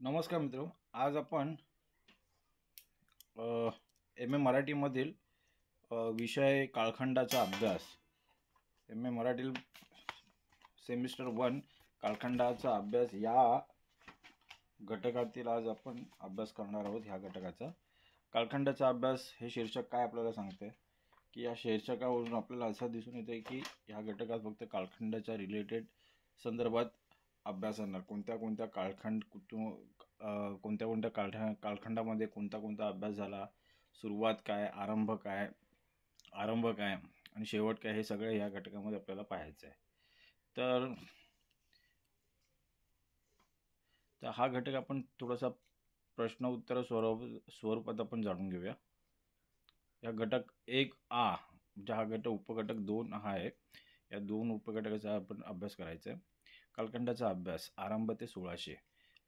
नमस्कार मित्रो, आज आपण एम ए मराठीमधील विषय कालखंडाचा अभ्यास एम ए मराठी सेमिस्टर 1 कालखंडाचा अभ्यास या घटकातील आज आपण अभ्यास करणार आहोत. ह्या घटकाचा कालखंडाचा अभ्यास हे शीर्षक काय आपल्याला सांगते की या शीर्षकावरून आपल्याला असं दिसून येते की ह्या घटकात फक्त कालखंडाच्या रिलेटेड संदर्भात अभ्यास होणार. कोणत्या कोणत्या कालखंड कोणत्या कोणत्या कालखंडामध्ये कोणता कोणता अभ्यास झाला, सुरुवात काय, आरंभ काय आणि शेवट काय, हे सगळं या घटकामध्ये आपल्याला पाहायचं आहे. तर हा घटक आपण थोडासा प्रश्न उत्तर स्वरूपात आपण जाणून घेऊया. या घटक 1A म्हणजे हा घटक उपघटक 2 हा आहे. या दोन उपघटकाचा आपण अभ्यास करायचा आहे. कालखंडाचा अभ्यास आरंभ ते 1600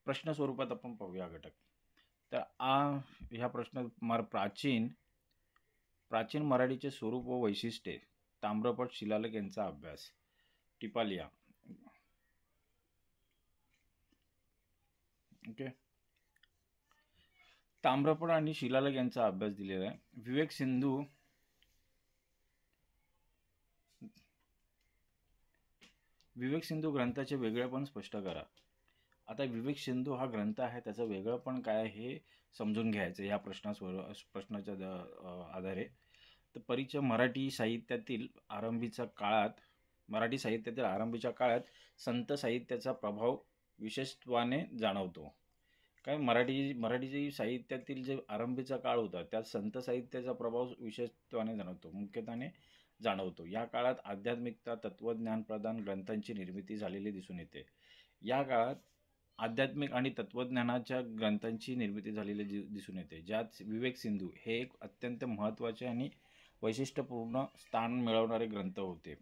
प्रश्न स्वरूपात आपण पाहूया घटक. तर ह्या प्रश्न प्राचीन मराठीचे स्वरूप व वैशिष्ट्ये, ताम्रपट शिलालेख यांचा अभ्यास, टिपालिया. ओके, ताम्रपट आणि शिलालेख यांचा अभ्यास दिलेला आहे. विवेक सिंधू ग्रंथाचे वेगळेपण स्पष्ट करा. आता विवेक सिंधू हा ग्रंथ आहे, त्याचं वेगळेपण काय हे समजून घ्यायचं या प्रश्नाच्या आधारे. तर परिचय. मराठी साहित्यातील आरंभीच्या काळात संत साहित्याचा प्रभाव विशेषत्वाने जाणवतो. काय मराठी साहित्यातील जे आरंभीचा काळ होता त्यात संत साहित्याचा प्रभाव विशेषत्वाने जाणवतो. या काळात आध्यात्मिकता, तत्वज्ञान प्रधान ग्रंथांची निर्मिती झालेली दिसून येते. या काळात आध्यात्मिक आणि तत्वज्ञानाच्या ग्रंथांची निर्मिती झालेली दिसून येते, ज्यात विवेक सिंधू हे एक अत्यंत महत्त्वाचे आणि वैशिष्ट्यपूर्ण स्थान मिळवणारे ग्रंथ होते.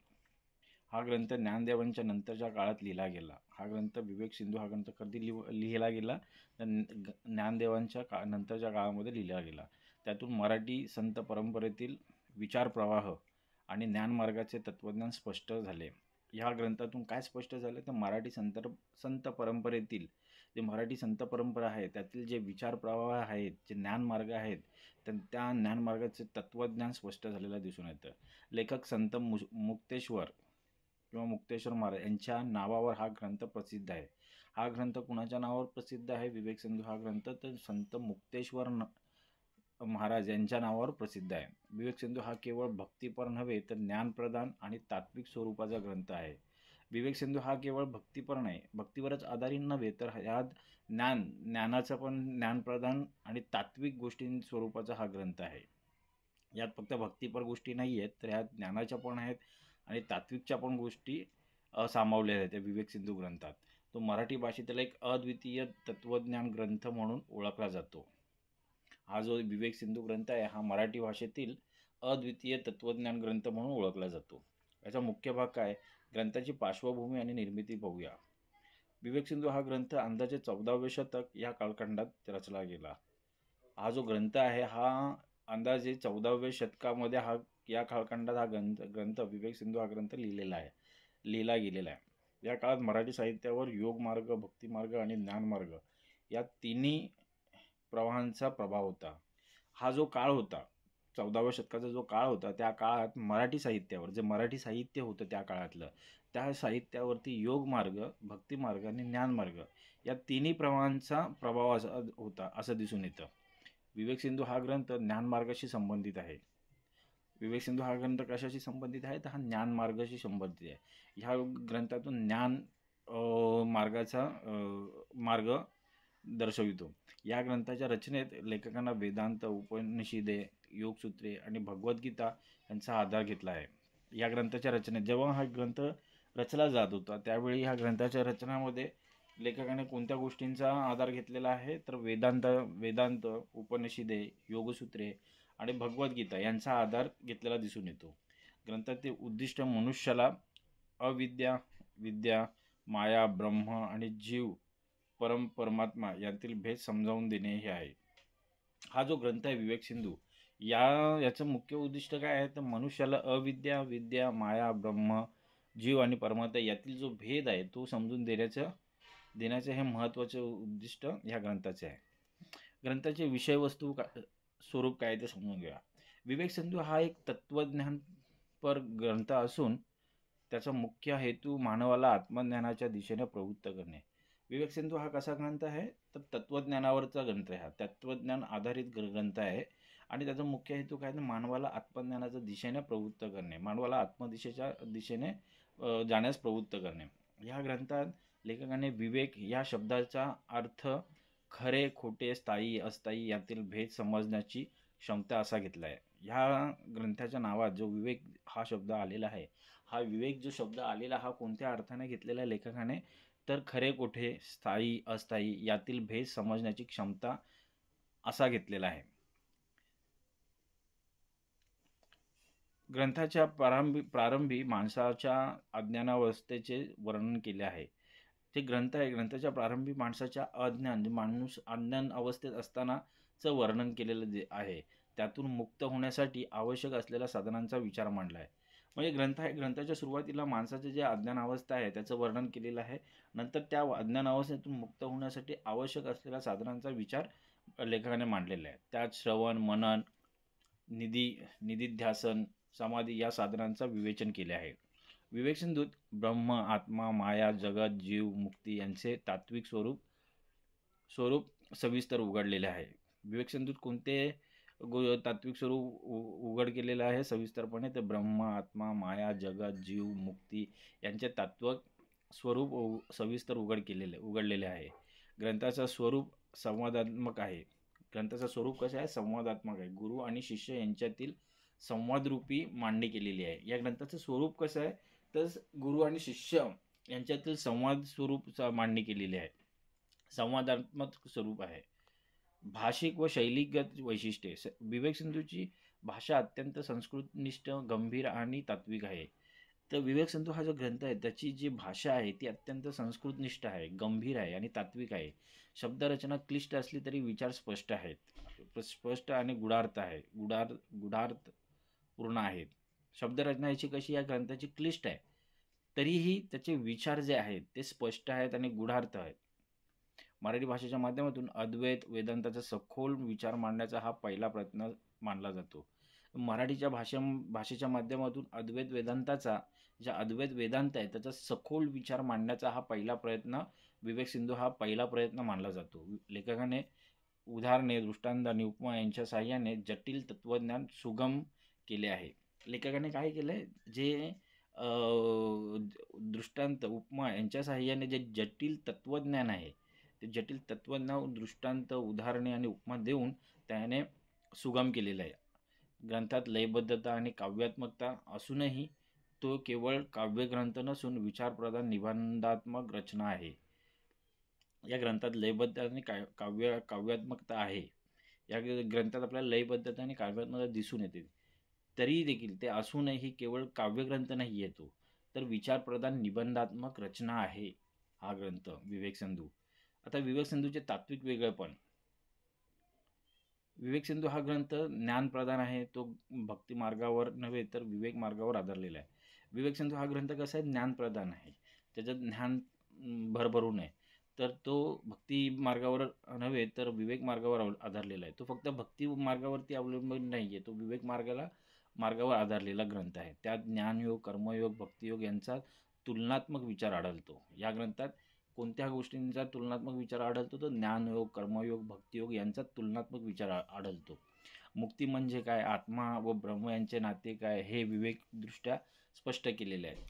हा ग्रंथ ज्ञानदेवांच्या नंतरच्या काळात लिहिला गेला. विवेक सिंधू हा ग्रंथ कधी लिहिला गेला तर ज्ञानदेवांच्या नंतरच्या काळामध्ये लिहिला गेला. त्यातून मराठी संत परंपरेतील विचार प्रवाह आणि ज्ञानमार्गाचे तत्वज्ञान स्पष्ट झाले. ह्या ग्रंथातून काय स्पष्ट झाले तर मराठी संत परंपरेतील जे मराठी संत परंपरा आहे त्यातील जे विचार प्रवाह आहेत, जे ज्ञानमार्ग आहेत, त्या ज्ञानमार्गाचे तत्वज्ञान स्पष्ट झालेलं दिसून येतं. लेखक संत मुक्तेश्वर महाराज यांच्या नावावर हा ग्रंथ प्रसिद्ध आहे. हा ग्रंथ कुणाच्या नावावर प्रसिद्ध आहे? विवेक सिंधू हा ग्रंथ तर संत मुक्तेश्वर महाराज यांच्या नावावर प्रसिद्ध आहे. विवेक सिंधू हा केवळ भक्तिपर नव्हे तर ज्ञानप्रदान आणि तात्विक स्वरूपाचा ग्रंथ आहे. विवेक सिंधू हा केवळ भक्तिपर नाही, भक्तीवरच आधारित नव्हे तर ह्यात ज्ञानाचा पण ज्ञानप्रदान आणि तात्विक गोष्टी स्वरूपाचा हा ग्रंथ आहे. यात फक्त भक्तिपर गोष्टी नाही आहेत तर ह्यात ज्ञानाच्या पण आहेत आणि तात्विकच्या पण गोष्टी सामावलेल्या आहेत विवेक सिंधू ग्रंथात. तो मराठी भाषेतील एक अद्वितीय तत्वज्ञान ग्रंथ म्हणून ओळखला जातो. हा जो विवेक सिंधू ग्रंथ आहे हा मराठी भाषेतील अद्वितीय तत्वज्ञान ग्रंथ म्हणून ओळखला जातो. याचा मुख्य भाग काय? ग्रंथाची पार्श्वभूमी आणि निर्मिती पाहूया. विवेक सिंधू हा ग्रंथ अंदाजे 14वे शतक या कालखंडात रचला गेला. हा जो ग्रंथ आहे हा अंदाजे 14व्या शतकामध्ये या कालखंडात हा ग्रंथ विवेक सिंधू हा ग्रंथ लिहिला गेलेला आहे. या काळात मराठी साहित्यावर योगमार्ग, भक्तिमार्ग आणि ज्ञानमार्ग या तिन्ही प्रवाहांचा प्रभाव होता. हा जो काळ होता, 14व्या शतकाचा जो काळ होता, त्या काळात मराठी साहित्यावर जे मराठी साहित्य होतं त्या काळातलं, त्या साहित्यावरती योगमार्ग, भक्तिमार्ग आणि ज्ञानमार्ग या तिन्ही प्रवाहांचा प्रभाव होता असं दिसून येतं. विवेक सिंधू हा ग्रंथ ज्ञानमार्गाशी संबंधित आहे. विवेक सिंधू हा ग्रंथ कशाशी संबंधित आहे तर हा ज्ञानमार्गाशी संबंधित आहे. ह्या ग्रंथातून ज्ञान मार्गाचा मार्ग दर्शवितो. या ग्रंथाच्या रचनेत लेखकांना वेदांत, उपनिषदे, योगसूत्रे आणि भगवद्गीता यांचा आधार घेतला आहे. या ग्रंथाच्या रचनेत जेव्हा हा ग्रंथ रचला जात होता त्यावेळी ह्या ग्रंथाच्या रचनामध्ये लेखकाने कोणत्या गोष्टींचा आधार घेतलेला आहे तर वेदांत, उपनिषदे, योगसूत्रे आणि भगवद्गीता यांचा आधार घेतलेला दिसून येतो. ग्रंथाचे उद्दिष्ट मनुष्याला अविद्या, विद्या, माया, ब्रह्म आणि जीव परमात्मा यांतील भेद समजावून देणे हे आहे. हा जो ग्रंथ आहे विवेक सिंधू याचं मुख्य उद्दिष्ट काय आहे तर मनुष्याला अविद्या, विद्या, माया, ब्रह्म, जीव आणि परमात्मा यातील जो भेद आहे तो समजून देण्याचं देण्याचे हे महत्त्वाचे उद्दिष्ट ह्या ग्रंथाचे आहे. ग्रंथाचे विषयवस्तू स्वरूप काय ते समजून घ्या. विवेक सिंधू हा एक तत्वज्ञानपर ग्रंथ असून त्याचा मुख्य हेतू मानवाला आत्मज्ञानाच्या दिशेने प्रवृत्त करणे. विवेक सिंधू हा कसा ग्रंथ आहे, तर तत्वज्ञानावरचा ग्रंथ आहे. हा तत्वज्ञान आधारित ग्रंथ आहे आणि त्याचा मुख्य हेतू काय, तर मानवाला आत्मज्ञानाच्या दिशेने प्रवृत्त करणे, मानवाला आत्मदिशेच्या दिशेने जाण्यास प्रवृत्त करणे. ह्या ग्रंथात लेखकाने विवेक या शब्दाचा अर्थ खरे खोटे, स्थायी अस्थायी यातील भेद समजण्याची क्षमता असा घेतला आहे. ह्या ग्रंथाच्या नावात जो विवेक हा शब्द आलेला आहे, हा विवेक जो शब्द आलेला हा कोणत्या अर्थाने घेतलेला आहे लेखकाने, तर खरे खोटे, स्थायी अस्थायी यातील भेद समजण्याची क्षमता असा घेतलेला आहे. ग्रंथाच्या प्रारंभी माणसाच्या अज्ञानावस्थेचे वर्णन केले आहे. जे ग्रंथ आहे, ग्रंथाच्या प्रारंभी माणसाच्या माणूस अज्ञान अवस्थेत असतानाचं वर्णन केलेलं आहे. त्यातून मुक्त होण्यासाठी आवश्यक असलेल्या साधनांचा विचार मांडला आहे. म्हणजे ग्रंथाच्या सुरुवातीला माणसाचे जे अज्ञान अवस्था आहे त्याचं वर्णन केलेलं आहे. नंतर त्या अज्ञान अवस्थेतून मुक्त होण्यासाठी आवश्यक असलेल्या साधनांचा विचार लेखकाने मांडलेला आहे. त्यात श्रवण, मनन, निधिध्यासन, समाधी या साधनांचा विवेचन केले आहे. विवेक सिंधूत ब्रह्म, आत्मा, माया, जगत, जीव, मुक्ती यांचे तात्विक स्वरूप सविस्तर उघडलेले आहे. विवेक सिंधूत कोणते तात्विक स्वरूप उघड केलेलं आहे सविस्तरपणे, तर ब्रह्म, आत्मा, माया, जगत, जीव, मुक्ती यांचे तात्विक स्वरूप सविस्तर उघडलेले आहे. ग्रंथाचं स्वरूप संवादात्मक आहे. ग्रंथाचं स्वरूप कसं आहे, संवादात्मक आहे. गुरु आणि शिष्य यांच्यातील संवादरूपी मांडणी केलेली आहे. या ग्रंथाचं स्वरूप कसं आहे, तर गुरु आणि शिष्य यांच्यातील संवाद स्वरूप मांडणी केलेली आहे. संवादात्मक स्वरूप आहे. भाषिक व शैलीगत वैशिष्ट्ये. विवेक सिंधूची भाषा अत्यंत संस्कृतनिष्ठ, गंभीर आणि तात्विक आहे. तर विवेक सिंधू हा जो ग्रंथ आहे त्याची जी भाषा आहे ती अत्यंत संस्कृतनिष्ठ आहे, गंभीर आहे आणि तात्विक आहे. शब्दरचना क्लिष्ट असली तरी विचार स्पष्ट आहेत. स्पष्ट आणि गुढार्थ आहे. गुढार्थपूर्ण आहेत. शब्दरचना याची कशी, या ग्रंथाची क्लिष्ट आहे, तरीही त्याचे विचार जे आहेत ते स्पष्ट आहेत आणि गुढार्थ आहेत. मराठी भाषेच्या माध्यमातून अद्वैत वेदांताचा सखोल विचार मांडण्याचा हा पहिला प्रयत्न मानला जातो. मराठीच्या भाषेच्या माध्यमातून अद्वैत वेदांत आहे त्याचा सखोल विचार मांडण्याचा हा पहिला प्रयत्न विवेक सिंधू हा पहिला प्रयत्न मानला जातो. लेखकाने उदाहरणे, दृष्टांत आणि उपमा यांच्या साहाय्याने जटिल तत्वज्ञान सुगम केले आहे. लेखकाने काय केलंय, जे दृष्टांत, उपमा यांच्या साहाय्याने जे जटिल तत्वज्ञान आहे ते जटिल तत्वज्ञान दृष्टांत, उदाहरणे आणि उपमा देऊन त्याने सुगम केलेलं आहे. ग्रंथात लयबद्धता आणि काव्यात्मकता असूनही तो केवळ काव्यग्रंथ नसून विचारप्रधान निबंधात्मक रचना आहे. या ग्रंथात लयबद्धता आणि काव्यात्मकता आहे. या ग्रंथात आपल्याला लयबद्धता आणि काव्यात्मकता दिसून येते. तरी देखील ते असूनही केवळ काव्यग्रंथ नाही येतो, तर विचारप्रधान निबंधात्मक रचना आहे हा ग्रंथ विवेक सिंधू. आता विवेक सिंधूचे तात्विक वेगळेपण. विवेक सिंधू हा ग्रंथ ज्ञानप्रधान आहे. तो भक्ती मार्गावर नव्हे तर विवेक मार्गावर आधारलेला आहे. विवेक सिंधू हा ग्रंथ कसा आहे, ज्ञानप्रधान आहे. त्याच्यात ज्ञान भरभरून आहे. तर तो भक्ती मार्गावर नव्हे तर विवेक मार्गावर आधारलेला आहे. तो फक्त भक्ती मार्गावरती अवलंबून नाही आहे, तो विवेक मार्गावर आधारलेला ग्रंथ आहे. त्यात ज्ञानयोग, कर्मयोग, भक्तियोग यांचा तुलनात्मक विचार आढळतो. या ग्रंथात कोणत्या गोष्टींचा तुलनात्मक विचार आढळतो, तर ज्ञानयोग, कर्मयोग, भक्तियोग यांचा तुलनात्मक विचार आढळतो. मुक्ती म्हणजे काय, आत्मा व ब्रह्म यांचे नाते काय, हे विवेकदृष्ट्या स्पष्ट केलेले आहे.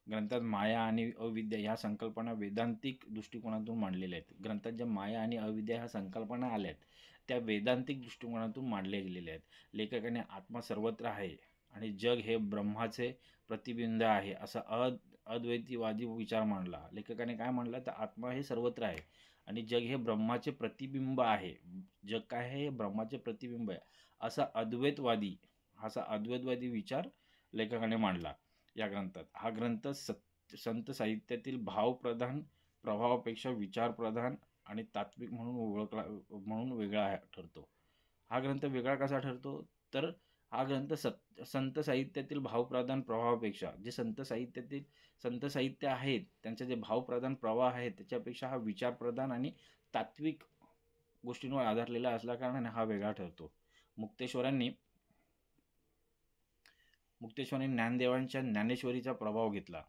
ग्रंथात माया आणि अविद्या ह्या संकल्पना वेदांतिक दृष्टिकोनातून मांडलेल्या आहेत. ग्रंथात ज्या माया आणि अविद्या ह्या संकल्पना आल्यात त्या वेदांतिक दृष्टिकोनातून मांडल्या गेलेल्या आहेत. लेखकाने आत्मा सर्वत्र आहे आणि जग हे ब्रह्माचे प्रतिबिंब आहे असा अद्वैतीवादी विचार मांडला. लेखकाने काय मांडलं, तर आत्मा हे सर्वत्र आहे आणि जग हे ब्रह्माचे प्रतिबिंब आहे. जग काय आहे, हे ब्रह्माचे प्रतिबिंब आहे असा अद्वैतवादी विचार लेखकाने मांडला या ग्रंथात. हा ग्रंथ संत साहित्यातील भावप्रधान, प्रभावापेक्षा विचारप्रधान आणि तात्विक म्हणून वेगळा ठरतो. हा ग्रंथ वेगळा कसा ठरतो, तर हा ग्रंथ संत साहित्यातील भावप्रधान प्रवाहापेक्षा जे संत साहित्य आहेत त्यांचे जे भावप्रधान प्रवाह आहेत त्याच्यापेक्षा हा विचारप्रधान आणि तात्विक गोष्टींवर आधारलेला असल्या कारणाने हा वेगळा ठरतो. मुक्तेश्वरांनी ज्ञानदेवांच्या ज्ञानेश्वरीचा प्रभाव घेतला.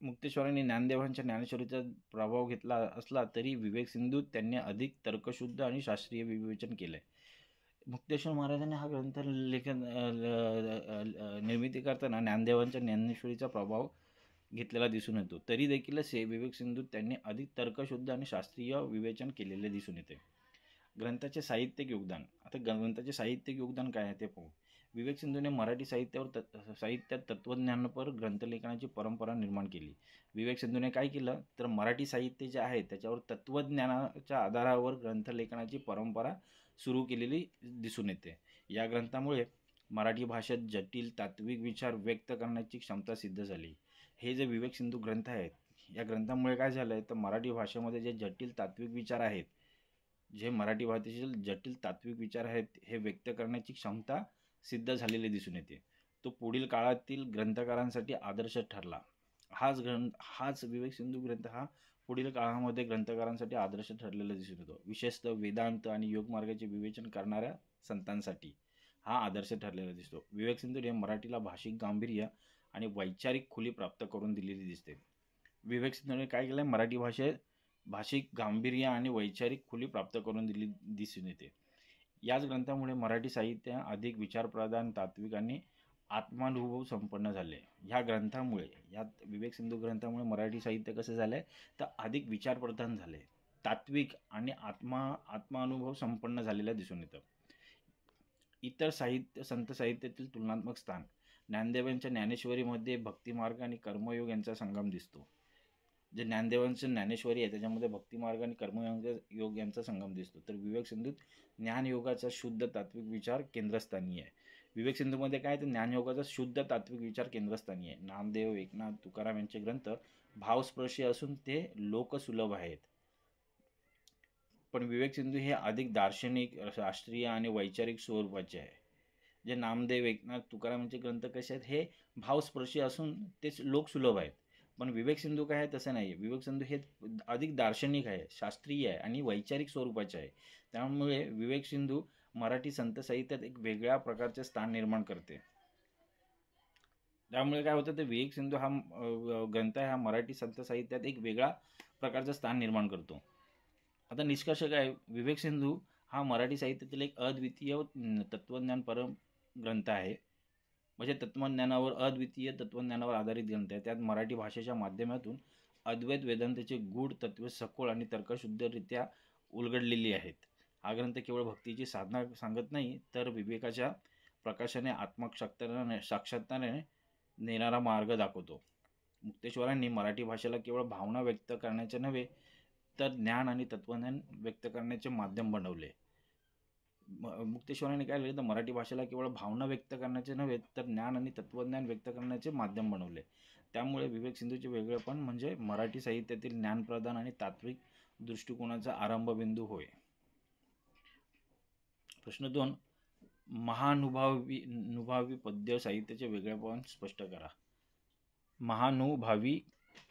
मुक्तेश्वरांनी ज्ञानदेवांच्या ज्ञानेश्वरीचा प्रभाव घेतला असला तरी विवेक सिंधू त्यांनी अधिक तर्कशुद्ध आणि शास्त्रीय विवेचन केलंय. मुक्तेश्वर महाराजांनी हा ग्रंथ निर्मिती करताना ज्ञानदेवांच्या ज्ञानेश्वरीचा प्रभाव घेतलेला दिसून येतो. तरी देखील विवेक सिंधू त्यांनी अधिक तर्कशुद्ध आणि शास्त्रीय विवेचन केलेले दिसून येते. ग्रंथाचे साहित्यिक योगदान. आता ग्रंथाचे साहित्यिक योगदान काय आहे ते पाहू. विवेक सिंधूने मराठी साहित्यात तत्वज्ञानपर ग्रंथलेखनाची परंपरा निर्माण केली. विवेक सिंधूने काय केलं तर मराठी साहित्य जे आहे त्याच्यावर तत्वज्ञानाच्या आधारावर ग्रंथलेखनाची परंपरा सुरू केलेली दिसून येते. या ग्रंथामुळे मराठी भाषेत जटिल तात्विक विचार व्यक्त करण्याची क्षमता सिद्ध झाली. हे जे विवेक सिंधू ग्रंथ आहेत या ग्रंथामुळे काय झालंय तर मराठी भाषेमध्ये जे जटिल तात्विक विचार आहेत हे व्यक्त करण्याची क्षमता सिद्ध झालेली दिसून येते. तो पुढील काळातील ग्रंथकारांसाठी आदर्श ठरला. हाच विवेक सिंधू ग्रंथ हा पुढील काळामध्ये ग्रंथकारांसाठी आदर्श ठरलेला दिसून येतो. विशेषतः वेदांत आणि योगमार्गाचे विवेचन करणाऱ्या संतांसाठी हा आदर्श ठरलेला दिसतो. विवेक सिंधूने मराठीला भाषिक गांभीर्य आणि वैचारिक खुली प्राप्त करून दिलेली दिसते. विवेक सिंधूने काय केलं मराठी भाषेत भाषिक गांभीर्य आणि वैचारिक खुली प्राप्त करून दिसून येते. याच ग्रंथामुळे मराठी साहित्य अधिक विचारप्रधान, तात्विक आणि आत्मानुभव संपन्न झाले. यात विवेक सिंधू ग्रंथामुळे मराठी साहित्य कसं झालंय तर अधिक विचारप्रधान झाले, तात्विक आणि आत्मानुभव संपन्न झालेलं दिसून येतं. इतर संत साहित्यातील तुलनात्मक स्थान. ज्ञानदेवांच्या ज्ञानेश्वरीमध्ये भक्तिमार्ग आणि कर्मयोग यांचा संगम दिसतो. जे ज्ञानदेवांचं ज्ञानेश्वरी आहे त्याच्यामध्ये भक्तिमार्ग आणि कर्मयोग यांचा संगम दिसतो. तर विवेक सिंधूत ज्ञानयोगाचा शुद्ध तात्विक विचार केंद्रस्थानी आहे. विवेक सिंधूमध्ये काय तर ज्ञानयोगाचा शुद्ध तात्विक विचार केंद्रस्थानी आहे. नामदेव, एकनाथ, तुकाराम यांचे ग्रंथ भावस्पर्शी असून ते लोकसुलभ आहेत. पण विवेक सिंधू हे अधिक दार्शनिक, शास्त्रीय आणि वैचारिक स्वरूपाचे आहे. जे नामदेव, एकनाथ, तुकाराम यांचे ग्रंथ कसे आहेत हे भावस्पर्शी असून तेच लोकसुलभ आहेत. पण विवेक सिंधू काय आहे तसं नाही. विवेक सिंधू हे अधिक दार्शनिक आहे, शास्त्रीय आहे आणि वैचारिक स्वरूपाचे आहे. त्यामुळे विवेक सिंधू मराठी संत साहित्यात एक वेगळ्या प्रकारचे स्थान निर्माण करते. त्यामुळे काय होतं तर विवेक सिंधू हा ग्रंथ हा मराठी संत साहित्यात एक वेगळा प्रकारचं स्थान निर्माण करतो. आता निष्कर्ष काय, विवेक सिंधू हा मराठी साहित्यातील एक अद्वितीय तत्वज्ञानपर ग्रंथ आहे. म्हणजे अद्वितीय तत्वज्ञानावर आधारित ग्रंथ आहे. त्यात मराठी भाषेच्या माध्यमातून अद्वैत वेदांताचे गूढ तत्वे सखोल आणि तर्कशुद्धरित्या उलगडलेली आहेत. हा ग्रंथ केवळ भक्तीची साधना सांगत नाही तर विवेकाच्या प्रकाशाने साक्षात्काराने नेणारा मार्ग दाखवतो. मुक्तेश्वरांनी मराठी भाषेला केवळ भावना व्यक्त करण्याचे नव्हे तर ज्ञान आणि तत्वज्ञान व्यक्त करण्याचे माध्यम बनवले. मुक्तेश्वरांनी काय केलं तर मराठी भाषेला केवळ भावना व्यक्त करण्याचे नव्हे तर ज्ञान आणि तत्वज्ञान व्यक्त करण्याचे माध्यम बनवले. त्यामुळे विवेक सिंधूचे वेगळेपण म्हणजे मराठी साहित्यातील ज्ञानप्रदान आणि तात्विक दृष्टिकोनाचा आरंभबिंदू होय. प्रश्न 2. महानुभावी पद्य साहित्याचे वेगळेपण स्पष्ट करा. महानुभावी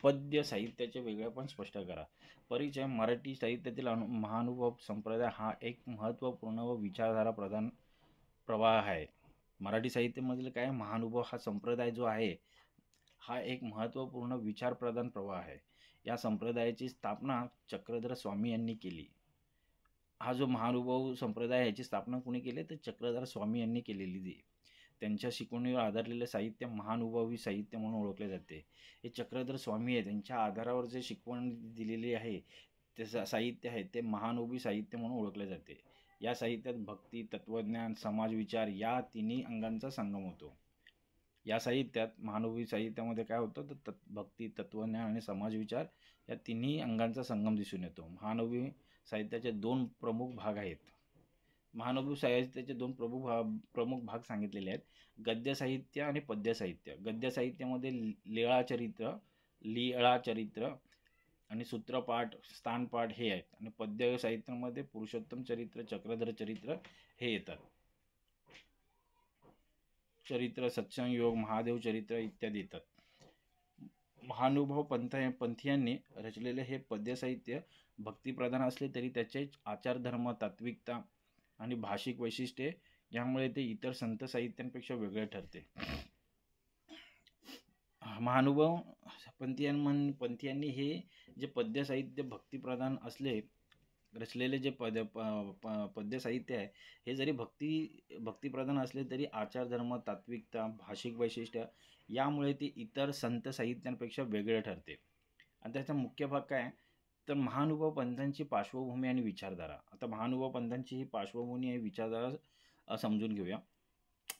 पद्य साहित्याचे वेगळेपण स्पष्ट करा. परिचय. मराठी साहित्यातील महानुभव संप्रदाय हा एक महत्त्वपूर्ण व विचारधारा प्रधान प्रवाह आहे. मराठी साहित्यामधील काय महानुभव हा संप्रदाय जो आहे हा एक महत्त्वपूर्ण विचारप्रधान प्रवाह आहे. या संप्रदायाची स्थापना चक्रधर स्वामी यांनी केली. हा जो महानुभव संप्रदाय याची स्थापना कोणी केली तर चक्रधर स्वामी यांनी केलेली आहे. त्यांच्या शिकवणीवर आधारलेले साहित्य महानुभावी साहित्य म्हणून ओळखले जाते. हे चक्रधर स्वामी आहे त्यांच्या आधारावर जे शिकवण दिलेली आहे ते साहित्य आहे ते महानुभावी साहित्य म्हणून ओळखले जाते. या साहित्यात भक्ती, तत्वज्ञान, समाजविचार या तिन्ही अंगांचा संगम होतो. या साहित्यात महानुभावी साहित्यामध्ये काय होतं तर भक्ती, तत्वज्ञान आणि समाजविचार या तिन्ही अंगांचा संगम दिसून येतो. महानुभावी साहित्याचे दोन प्रमुख भाग आहेत. महानुभावी साहित्याचे दोन प्रमुख भाग सांगितलेले आहेत. गद्य साहित्य आणि पद्य साहित्य. गद्य साहित्यामध्ये लीळाचरित्र आणि सूत्रपाठ, स्थानपाठ हे आहेत आणि पद्य साहित्यामध्ये पुरुषोत्तम चरित्र, चक्रधर चरित्र हे येतात. चरित्र, सत्संग योग, महादेव चरित्र इत्यादी येतात. महानुभाव पंथीयांनी रचलेले हे पद्यसाहित्य भक्तिप्रधान असले तरी त्याचे आचारधर्म, तात्विकता आणि भाषिक वैशिष्ट्ये यामुळे ते इतर संत साहित्यांपेक्षा वेगळे ठरते. महानुभाव पंथीयांनी हे जे पद्यसाहित्य भक्तिप्रधान असले रचलेले जे पद्य साहित्य आहे हे जरी भक्तिप्रधान असले तरी आचारधर्म, तात्विकता, भाषिक वैशिष्ट्य यामुळे ते इतर संत साहित्यांपेक्षा वेगळे ठरते. आणि त्याचा मुख्य भाग काय तर महानुभाव पंथांची पार्श्वभूमी आणि विचारधारा. आता महानुभाव पंथांची ही पार्श्वभूमी आणि विचारधारा समजून घेऊया.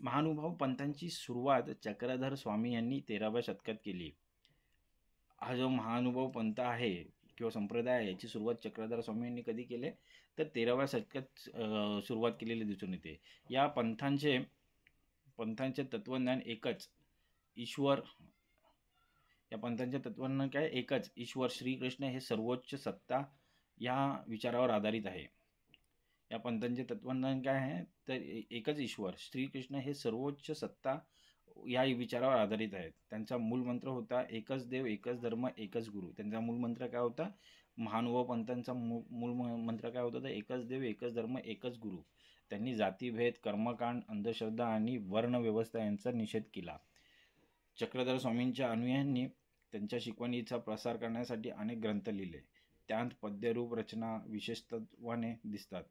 महानुभाव पंथांची सुरुवात चक्रधर स्वामी यांनी 13व्या शतकात केली. हा जो महानुभाव पंथ आहे किंवा संप्रदाय आहे याची सुरुवात चक्रधर स्वामी यांनी कधी केले तर 13व्या शतकात सुरुवात केलेली दिसून येते. या पंथांचे तत्वज्ञान एकच ईश्वर. या पंथांचे तत्वज्ञान काय एकच ईश्वर श्रीकृष्ण हे सर्वोच्च सत्ता या विचारावर आधारित आहे. या पंथांचे तत्वज्ञान काय आहे तर एकच ईश्वर श्रीकृष्ण हे सर्वोच्च सत्ता या विचारावर आधारित आहेत. त्यांचा मूल मंत्र होता एकच देव, एकच धर्म, एकच गुरु. त्यांचा मूल मंत्र काय होता? महानुभाव पंथांचा मूल मंत्र काय होता तर एकच देव, एकच धर्म, एकच गुरु. त्यांनी जातीभेद, कर्मकांड, अंधश्रद्धा आणि वर्णव्यवस्था यांचा निषेध केला. चक्रधर स्वामींच्या अनुयायांनी त्यांच्या शिकवणीचा प्रसार करण्यासाठी अनेक ग्रंथ लिहिले. त्यात पद्यरूप रचना विशेषत्वाने दिसतात.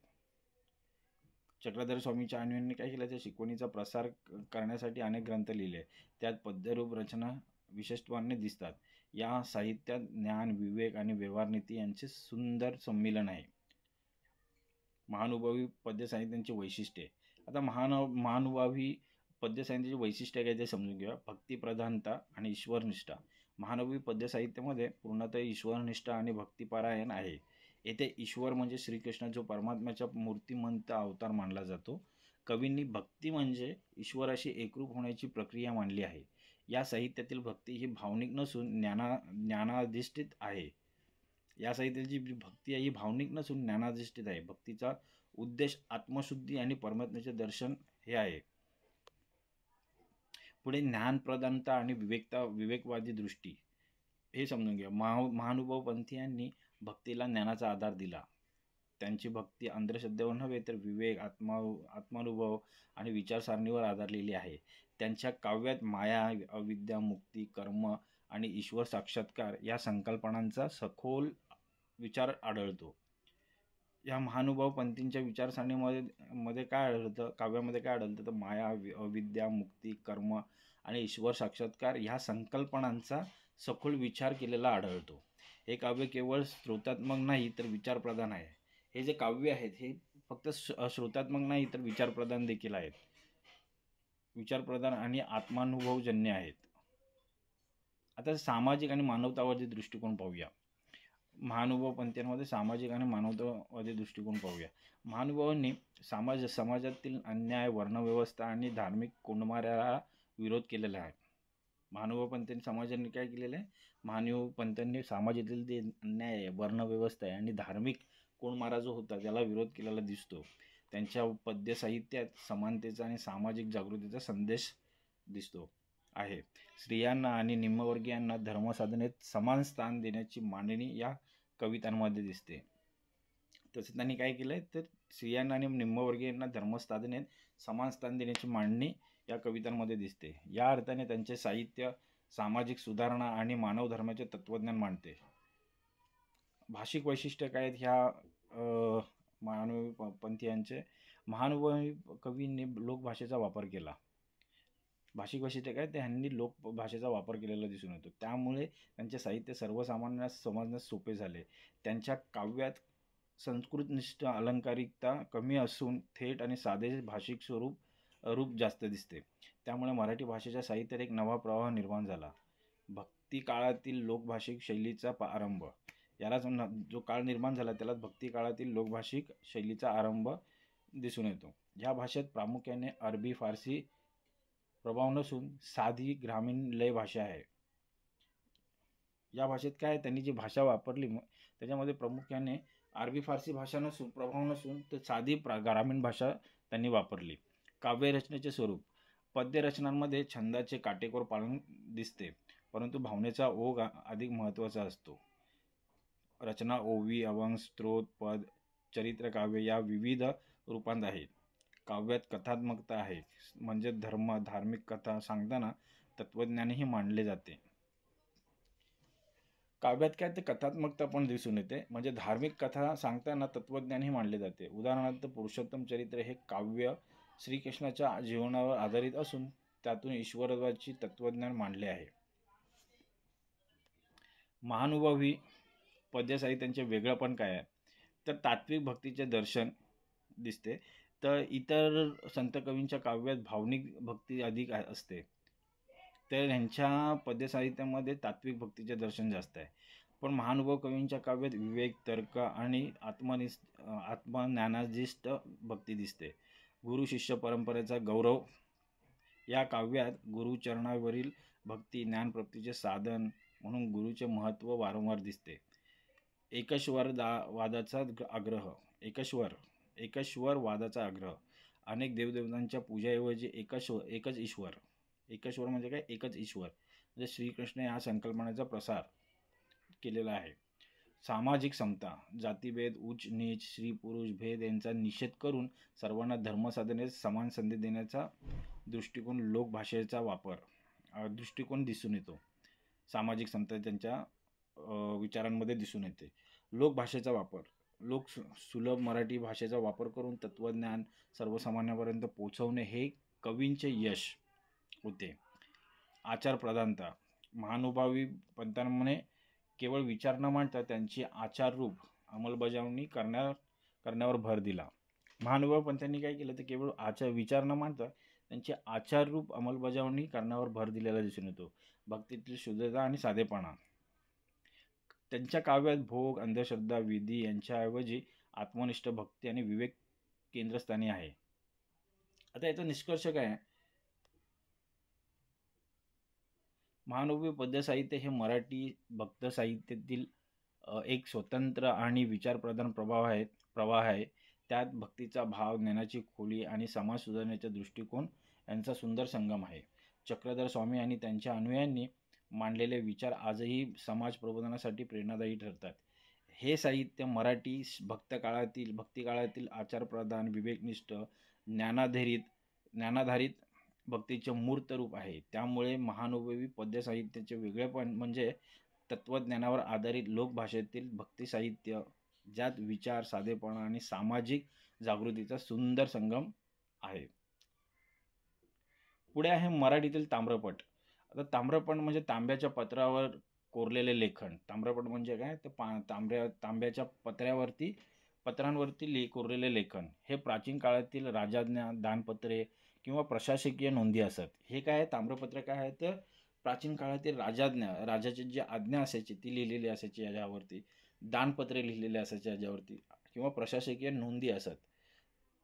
चक्रधर स्वामींच्या अनुयायांनी काय केलं त्या शिकवणीचा प्रसार करण्यासाठी अनेक ग्रंथ लिहिले. त्यात पद्यरूप रचना विशेषत्वाने दिसतात. या साहित्यात ज्ञान, विवेक आणि व्यवहारनीती यांचे सुंदर संमिलन आहे. महानुभावी पद्य साहित्यांची वैशिष्ट्ये. आता महानुभावी पद्य साहित्याची वैशिष्ट्ये काय ते समजून घेऊया. भक्तिप्रधानता आणि ईश्वरनिष्ठा. महानुभावी पद्य साहित्यामध्ये पूर्णतः ईश्वरनिष्ठा आणि भक्तिपारायण आहे. येथे ईश्वर म्हणजे श्रीकृष्ण जो परमात्म्याचा मूर्तिमंत अवतार मानला जातो. कवींनी भक्ती म्हणजे ईश्वराशी एकरूप होण्याची प्रक्रिया मांडली आहे. या साहित्यातील भक्ती ही भावनिक नसून ज्ञानाधिष्ठित आहे. या साहित्याची भक्ती ही भावनिक नसून ज्ञानाधिष्ठित आहे. भक्तीचा उद्देश आत्मशुद्धी आणि परमात्म्याचे दर्शन हे आहे. पुढे ज्ञानप्रधानता आणि विवेकवादी दृष्टी हे समजून घ्या. महानुभाव पंथीयांनी भक्तीला ज्ञानाचा आधार दिला. त्यांची भक्ती अंधश्रद्धेवर नव्हे तर विवेक, आत्मानुभव आणि विचारसरणीवर आधारलेली आहे. त्यांच्या काव्यात माया, अविद्या, मुक्ती, कर्म आणि ईश्वर साक्षात्कार या संकल्पनांचा सखोल विचार आढळतो. या महानुभाव पंथींच्या विचारसरणीमध्ये काय आढळतं, काव्यामध्ये काय आढळतं तर माया, अविद्या, मुक्ती, कर्म आणि ईश्वर साक्षात्कार ह्या संकल्पनांचा सखोल विचार केलेला आढळतो. हे काव्य केवळ श्रोतात्मक नाही तर विचारप्रधान आहे. हे जे काव्य आहेत हे फक्त श्रोतात्मक नाही तर विचारप्रधान देखील आहेत. विचारप्रधान आणि आत्मानुभवजन्य आहेत. आता सामाजिक आणि मानवतावादी दृष्टिकोन पाहूया. महानुभाव पंथांमध्ये सामाजिक आणि मानवतावादी दृष्टिकोन पाहूया. महानुभावांनी समाजातील अन्याय, वर्णव्यवस्था आणि धार्मिक कोंडमाऱ्याला विरोध केलेला आहे. महानुभाव पंथांनी समाजाने काय केलेलं आहे? महानुभाव पंथांनी समाजातील जे अन्याय आहे, वर्णव्यवस्था आहे आणि धार्मिक कोंडमारा जो होता त्याला विरोध केलेला दिसतो. त्यांच्या पद्य साहित्यात समानतेचा आणि सामाजिक जागृतीचा संदेश दिसतो आहे. स्त्रियांना आणि निम्नवर्गीयांना धर्मसाधनेत समान स्थान देण्याची मांडणी या कवितांमध्ये दिसते. तसं त्यांनी काय केलंय तर स्त्रियांना आणि निम्नवर्गीयांना धर्मसाधनेत समान स्थान देण्याची मांडणी या कवितांमध्ये दिसते. या अर्थाने त्यांचे साहित्य सामाजिक सुधारणा आणि मानव धर्माचे तत्वज्ञान मांडते. भाषिक वैशिष्ट्य काय आहेत ह्या महानुभावी पंथीयांचे? महानुभावी कवींनी लोकभाषेचा वापर केला. भाषिक वैशिष्ट्य काय त्यांनी लोकभाषेचा वापर केलेला दिसून येतो. त्यामुळे त्यांचे साहित्य सर्वसामान्यांना समजण्यास सोपे झाले. त्यांच्या काव्यात संस्कृतनिष्ठ अलंकारिकता कमी असून थेट आणि साधे भाषिक रूप जास्त दिसते. त्यामुळे मराठी भाषेच्या साहित्यात एक नवा प्रवाह निर्माण झाला. भक्ती काळातील लोकभाषिक शैलीचा आरंभ. यालाच जो काळ निर्माण झाला त्याला भक्ती काळातील लोकभाषिक शैलीचा आरंभ दिसून येतो. या भाषेत प्रामुख्याने अरबी, फारसी प्रभाव नसून साधी ग्रामीण लय भाषा आहे. या भाषेत काय त्यांनी जी भाषा वापरली त्याच्यामध्ये प्रामुख्याने अरबी, फारसी भाषा नसून प्रभाव नसून तर साधी ग्रामीण भाषा त्यांनी वापरली. काव्यरचनेचे स्वरूप. पद्यरचनांमध्ये छंदाचे काटेकोर पालन दिसते, परंतु भावनेचा ओघ अधिक महत्त्वाचा असतो. रचना ओवी, अभंग, स्तोत्र, पद, चरित्रकाव्य या विविध रूपांत आहेत. काव्यात कथात्मकता आहे, म्हणजे धार्मिक कथा सांगताना तत्वज्ञानही मांडले जाते. काव्यात काय ते कथात्मकता पण दिसून येते, म्हणजे धार्मिक कथा सांगताना तत्वज्ञानही मांडले जाते. उदाहरणार्थ पुरुषोत्तम चरित्र हे काव्य श्रीकृष्णाच्या जीवनावर आधारित असून त्यातून ईश्वरत्वाची तत्वज्ञान मांडले आहे. महानुभावी पद्यसाहित्यांचे वेगळेपण काय आहे, तर तात्विक भक्तीचे दर्शन दिसते, तर इतर संत कवींच्या काव्यात भावनिक भक्ती अधिक असते, तर ह्यांच्या पद्यसाहित्यामध्ये तात्विक भक्तीचे दर्शन जास्त आहे. पण महानुभाव कवींच्या काव्यात विवेक, तर्क आणि आत्मज्ञानाधिष्ठ भक्ती दिसते. गुरु शिष्य परंपरेचा गौरव या काव्यात गुरुचरणावरील भक्ती ज्ञानप्राप्तीचे साधन म्हणून गुरुचे महत्त्व वारंवार दिसते. एकश्वर वादाचा आग्रह, अनेक देवदेवतांच्या पूजेऐवजी एकच ईश्वर म्हणजे काय, एकच ईश्वर म्हणजे श्रीकृष्ण या संकल्पनेचा प्रसार केलेला आहे. सामाजिक समता, जातीभेद, उच्च नीच, स्त्री पुरुष भेद यांचा निषेध करून सर्वांना धर्मसाधनेस समान संधी देण्याचा दृष्टिकोन लोकभाषेचा दृष्टिकोन दिसून येतो. सामाजिक समता त्यांच्या विचारांमध्ये दिसून येते. लोकभाषेचा वापर, सुलभ मराठी भाषेचा वापर करून तत्वज्ञान सर्वसामान्यांपर्यंत पोहोचवणे हे कवींचे यश होते. आचार प्रधानता, महानुभावी पंथांमध्ये केवळ विचार न मांडता त्यांची आचाररूप अंमलबजावणी करण्यावर भर दिला. महानुभाव पंथांनी काय केलं, तर केवळ विचार न मांडता त्यांची आचाररूप अंमलबजावणी करण्यावर भर दिलेला दिसून येतो. भक्तीतील शुद्धता आणि साधेपणा, त्यांच्या काव्यात भोग, अंधश्रद्धा, विधी यांच्याऐवजी आत्मनिष्ठ भक्ती आणि विवेक केंद्रस्थानी आहे. आता याचा निष्कर्ष काय आहे, महानुभावी पद्य साहित्य हे मराठी भक्त साहित्यातील एक स्वतंत्र आणि विचारप्रधान प्रवाह आहे. त्यात भक्तीचा भाव, ज्ञानाची खोली आणि समाज सुधारण्याचा दृष्टिकोन यांचा सुंदर संगम आहे. चक्रधर स्वामी आणि त्यांच्या अनुयायांनी मांडलेले विचार आजही समाज प्रबोधनासाठी प्रेरणादायी ठरतात. हे साहित्य मराठी भक्तिकाळातील आचारप्रधान, विवेकनिष्ठ, ज्ञानाधारित भक्तीचे मूर्त रूप आहे. त्यामुळे महानुभावी पद्य साहित्याचे वेगळेपण म्हणजे तत्वज्ञानावर आधारित लोकभाषेतील भक्ती साहित्य, ज्यात विचार, साधेपणा आणि सामाजिक जागृतीचा सुंदर संगम आहे. पुढे आहे मराठीतील ताम्रपट. आता ताम्रपट म्हणजे तांब्याच्या पत्रावर कोरलेले लेखन. ताम्रपट म्हणजे काय, तर तांब्याच्या पत्रांवरती कोरलेले लेखन. हे प्राचीन काळातील राजाज्ञा, दानपत्रे किंवा प्रशासकीय नोंदी असत. हे काय ताम्रपत्र काय आहे, तर प्राचीन काळातील राजाची जी आज्ञा असायची ती लिहिलेली असायची याच्यावरती, दानपत्रे लिहिलेली असायची याच्यावरती, किंवा प्रशासकीय नोंदी असत.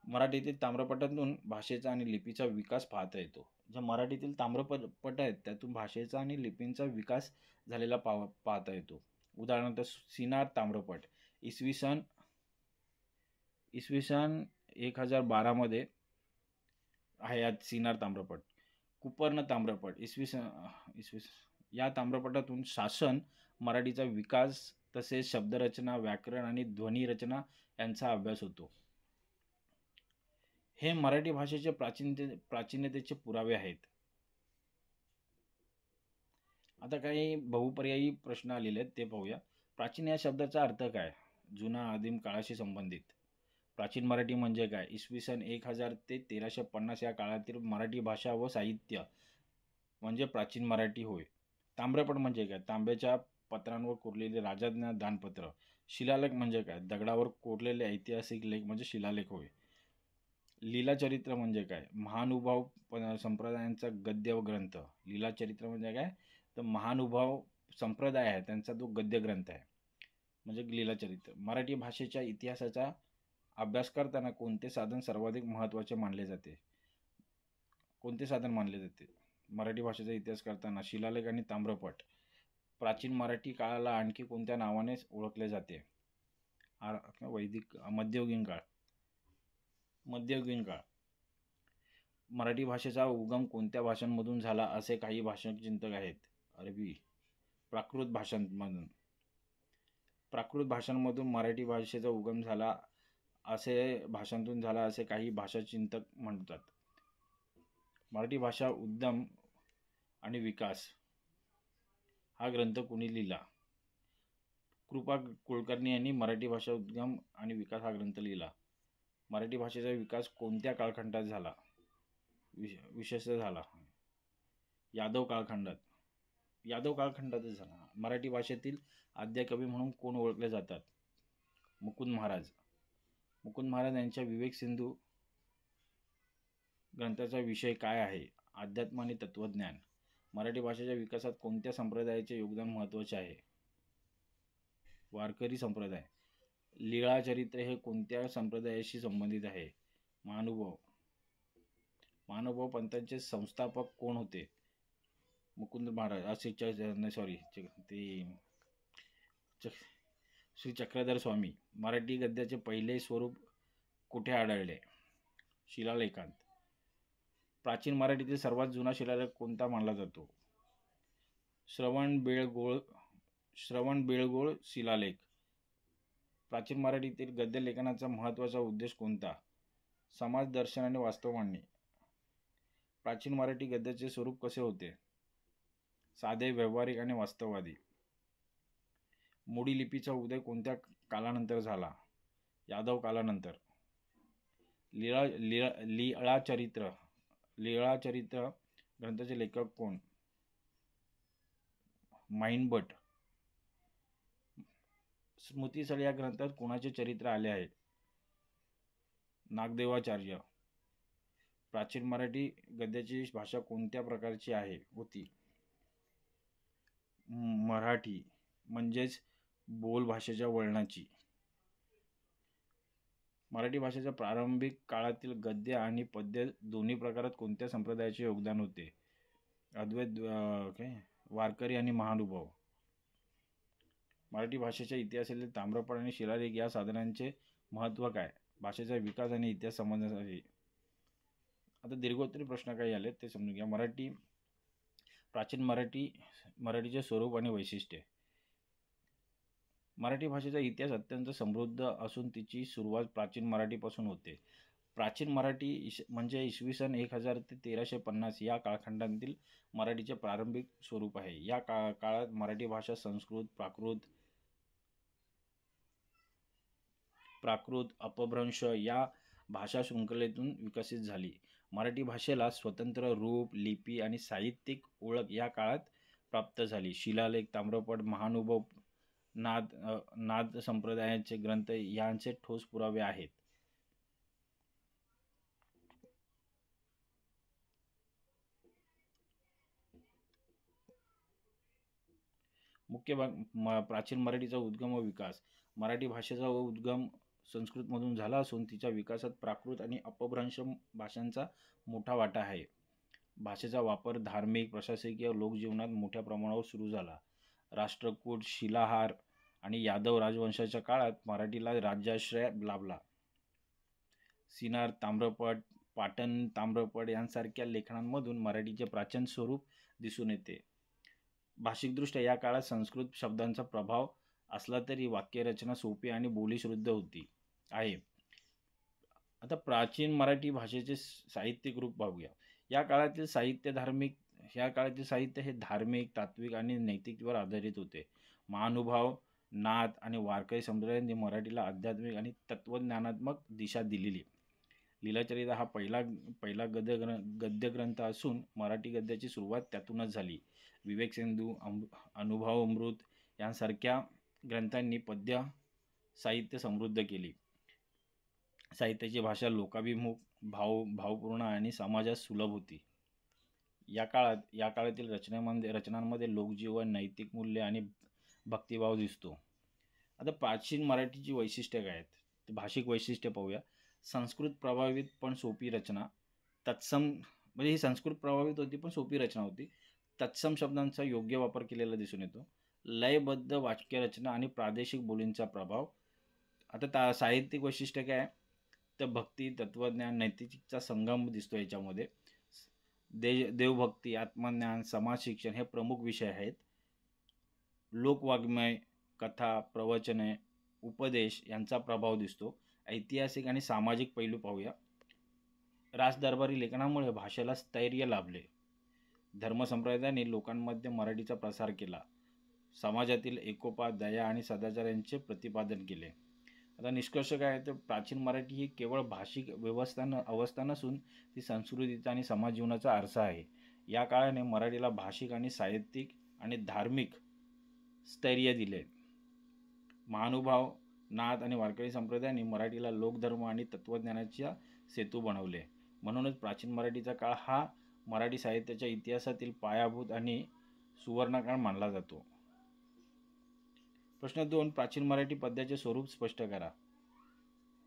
मराठीतील ताम्रपटातून भाषेचा आणि लिपीचा विकास पाहता येतो. जे मराठीतील ताम्रपट आहेत त्यातून भाषेचा आणि लिपींचा विकास झालेला पाहता येतो. उदाहरणार्थ सिनार ताम्रपट इसवी सन 1012 आहे यात सिनार ताम्रपट. कुपर्ण ताम्रपट या ताम्रपटातून शासन, मराठीचा विकास तसेच शब्दरचना, व्याकरण आणि ध्वनिरचना यांचा अभ्यास होतो. हे मराठी भाषेचे प्राचीनतेचे पुरावे आहेत. आता काही बहुपर्यायी प्रश्न आलेले आहेत ते पाहूया. प्राचीन या शब्दाचा अर्थ काय? जुना, आदिम काळाशी संबंधित. प्राचीन मराठी म्हणजे काय? इसवी सन 1000 ते 1350 या काळातील मराठी भाषा व साहित्य म्हणजे प्राचीन मराठी होय. ताम्रपट म्हणजे काय? तांब्याच्या पत्रांवर कोरलेले राजाज्ञा, दानपत्र. शिलालेख म्हणजे काय? दगडावर कोरलेले ऐतिहासिक लेख म्हणजे शिलालेख होय. लीलाचरित्र म्हणजे काय? महानुभाव संप्रदायांचा गद्य ग्रंथ. लीलाचरित्र म्हणजे काय? तर महानुभाव संप्रदाय आहे त्यांचा तो गद्य ग्रंथ आहे, म्हणजे लीलाचरित्र. मराठी भाषेच्या इतिहासाचा अभ्यास करताना कोणते साधन सर्वाधिक महत्त्वाचे मानले जाते? मराठी भाषेचा इतिहास करताना शिलालेख आणि ताम्रपट. प्राचीन मराठी काळाला आणखी कोणत्या नावाने ओळखले जाते? मध्ययुगीन काळ. मराठी भाषेचा उगम कोणत्या भाषांमधून झाला असे काही भाषाचिंतक आहेत. अरबी, प्राकृत भाषांमधून मराठी भाषेचा उगम झाला असे काही भाषाचिंतक म्हणतात. मराठी भाषा उद्गम आणि विकास हा ग्रंथ कोणी लिहिला? कृपा कुलकर्णी यांनी मराठी भाषा उद्गम आणि विकास हा ग्रंथ लिहिला. मराठी भाषेचा विकास कोणत्या कालखंडात झाला? विशेषतः झाला यादव कालखंडातच झाला. मराठी भाषेतील आद्य कवी म्हणून कोण ओळखले जातात? मुकुंद महाराज यांच्या विवेक सिंधू ग्रंथाचा विषय काय आहे? अध्यात्म आणि तत्वज्ञान. मराठी भाषेच्या विकासात कोणत्या संप्रदायाचे योगदान महत्त्वाचे आहे? वारकरी संप्रदाय. लीळा चरित्र हे कोणत्या संप्रदायाशी संबंधित आहे? महानुभाव पंथांचे संस्थापक कोण होते? मुकुंद महाराज. श्री चक्रधर स्वामी. मराठी गद्याचे पहिले स्वरूप कुठे आढळले? शिलालेखांत. प्राचीन मराठीतील सर्वात जुना शिलालेख कोणता मानला जातो? श्रवण बेळगोळ शिलालेख. प्राचीन मराठीतील गद्य लेखनाचा महत्त्वाचा उद्देश कोणता? समाज दर्शन आणि वास्तव मांडणे. प्राचीन मराठी गद्याचे स्वरूप कसे होते? साधे, व्यावहारिक आणि वास्तववादी. मोडी लिपीचा उदय कोणत्या कालानंतर झाला? यादव कालानंतर. लीळा चरित्र ग्रंथाचे लेखक कोण? माईनभट. स्मृतिस्थळ या ग्रंथात कोणाचे चरित्र आले आहे? नागदेवाचार्य. प्राचीन मराठी गद्याची भाषा कोणत्या प्रकारची होती? मराठी म्हणजेच बोल भाषेच्या वळणाची. मराठी भाषेच्या प्रारंभिक काळातील गद्य आणि पद्य दोन्ही प्रकारात कोणत्या संप्रदायाचे योगदान होते? अद्वैत, वारकरी आणि महानुभाव. मराठी भाषेच्या इतिहासातील ताम्रपट आणि शिलालेख या साधनांचे महत्त्व काय? भाषेचा विकास आणि इतिहास समजण्यासाठी. आता दीर्घोत्तरी प्रश्न काय आले ते समजून घ्या. प्राचीन मराठीचे स्वरूप आणि वैशिष्ट्ये. मराठी भाषेचा इतिहास अत्यंत समृद्ध असून तिची सुरुवात प्राचीन मराठीपासून होते. प्राचीन मराठी म्हणजे इसवी सन 1000 ते 1350 या कालखंडातील मराठीचे प्रारंभिक स्वरूप आहे. या काळात मराठी भाषा संस्कृत, प्राकृत, अपभ्रंश या भाषा शृंखलेतून विकसित झाली. मराठी भाषेला स्वतंत्र रूप, लिपी आणि साहित्यिक ओळख या काळात प्राप्त झाली. शिलालेख, ताम्रपट, महानुभाव, नाथ संप्रदायाचे ग्रंथ यांचे ठोस पुरावे आहेत. मुख्य भाग. प्राचीन मराठीचा उद्गम व विकास. मराठी भाषेचा उद्गम संस्कृतमधून झाला असून तिच्या विकासात प्राकृत आणि अपभ्रंश भाषांचा मोठा वाटा आहे. भाषेचा वापर धार्मिक, प्रशासकीय, लोकजीवनात मोठ्या प्रमाणावर सुरू झाला. राष्ट्रकूट, शिलाहार आणि यादव राजवंशाच्या काळात मराठीला राज्याश्रय लाभला. सिन्नर ताम्रपट, पाटण ताम्रपट यांसारख्या लेखनांमधून मराठीचे प्राचीन स्वरूप दिसून येते. भाषिकदृष्ट्या या काळात संस्कृत शब्दांचा प्रभाव असला तरी वाक्यरचना सोपी आणि बोलीशुद्ध आहे. आता प्राचीन मराठी भाषेचे साहित्यिक रूप पाहूया. या काळातील साहित्य हे धार्मिक, तात्विक आणि नैतिकतेवर आधारित होते. महानुभाव, नाथ आणि वारकरी संप्रदायांनी मराठीला आध्यात्मिक आणि तत्वज्ञानात्मक दिशा दिलेली. लीलाचरित्र हा पहिला गद्य ग्रंथ असून मराठी गद्याची सुरुवात त्यातूनच झाली. विवेक सिंधू, अनुभव अमृत यांसारख्या ग्रंथांनी पद्य साहित्य समृद्ध केली. साहित्याची भाषा लोकाभिमुख, भावपूर्ण आणि समाजास सुलभ होती. या काळातील रचनांमध्ये लोकजीवन, नैतिक मूल्य आणि भक्तिभाव दिसतो. आता प्राचीन मराठीची वैशिष्ट्ये काय आहेत? भाषिक वैशिष्ट्य पाहूया. संस्कृत प्रभावित पण सोपी रचना. तत्सम म्हणजे ही संस्कृत प्रभावित होती पण सोपी रचना होती. तत्सम शब्दांचा योग्य वापर केलेला दिसून येतो. लयबद्ध वाक्यरचना आणि प्रादेशिक बोलींचा प्रभाव. आता साहित्यिक वैशिष्ट्य काय? तर भक्ती, तत्वज्ञान, नैतिकतेचा संगम दिसतो याच्यामध्ये. देवभक्ती, आत्मज्ञान, समाज शिक्षण हे प्रमुख विषय आहेत. लोकवाङ्मय, कथा, प्रवचने, उपदेश यांचा प्रभाव दिसतो. ऐतिहासिक आणि सामाजिक पैलू पाहूया. राजदरबारी लेखनामुळे भाषेला स्थैर्य लाभले. धर्मसंप्रदायांनी लोकांमध्ये मराठीचा प्रसार केला. समाजातील एकोपा, दया आणि सदाचार यांचे प्रतिपादन केले. आता निष्कर्ष काय आहे तर प्राचीन मराठी ही केवळ भाषिक अवस्था नसून ती संस्कृतीचा आणि समाज जीवनाचा आरसा आहे. या काळाने मराठीला भाषिक आणि साहित्यिक आणि धार्मिक स्थैर्य दिले. महानुभाव, नाथ आणि वारकरी संप्रदायांनी मराठीला लोकधर्म आणि तत्त्वज्ञानाच्या सेतू बनवले. म्हणूनच प्राचीन मराठीचा काळ हा मराठी साहित्याच्या इतिहासातील पायाभूत आणि सुवर्णकाळ मानला जातो. प्रश्न 2. प्राचीन मराठी पद्याचे स्वरूप स्पष्ट करा.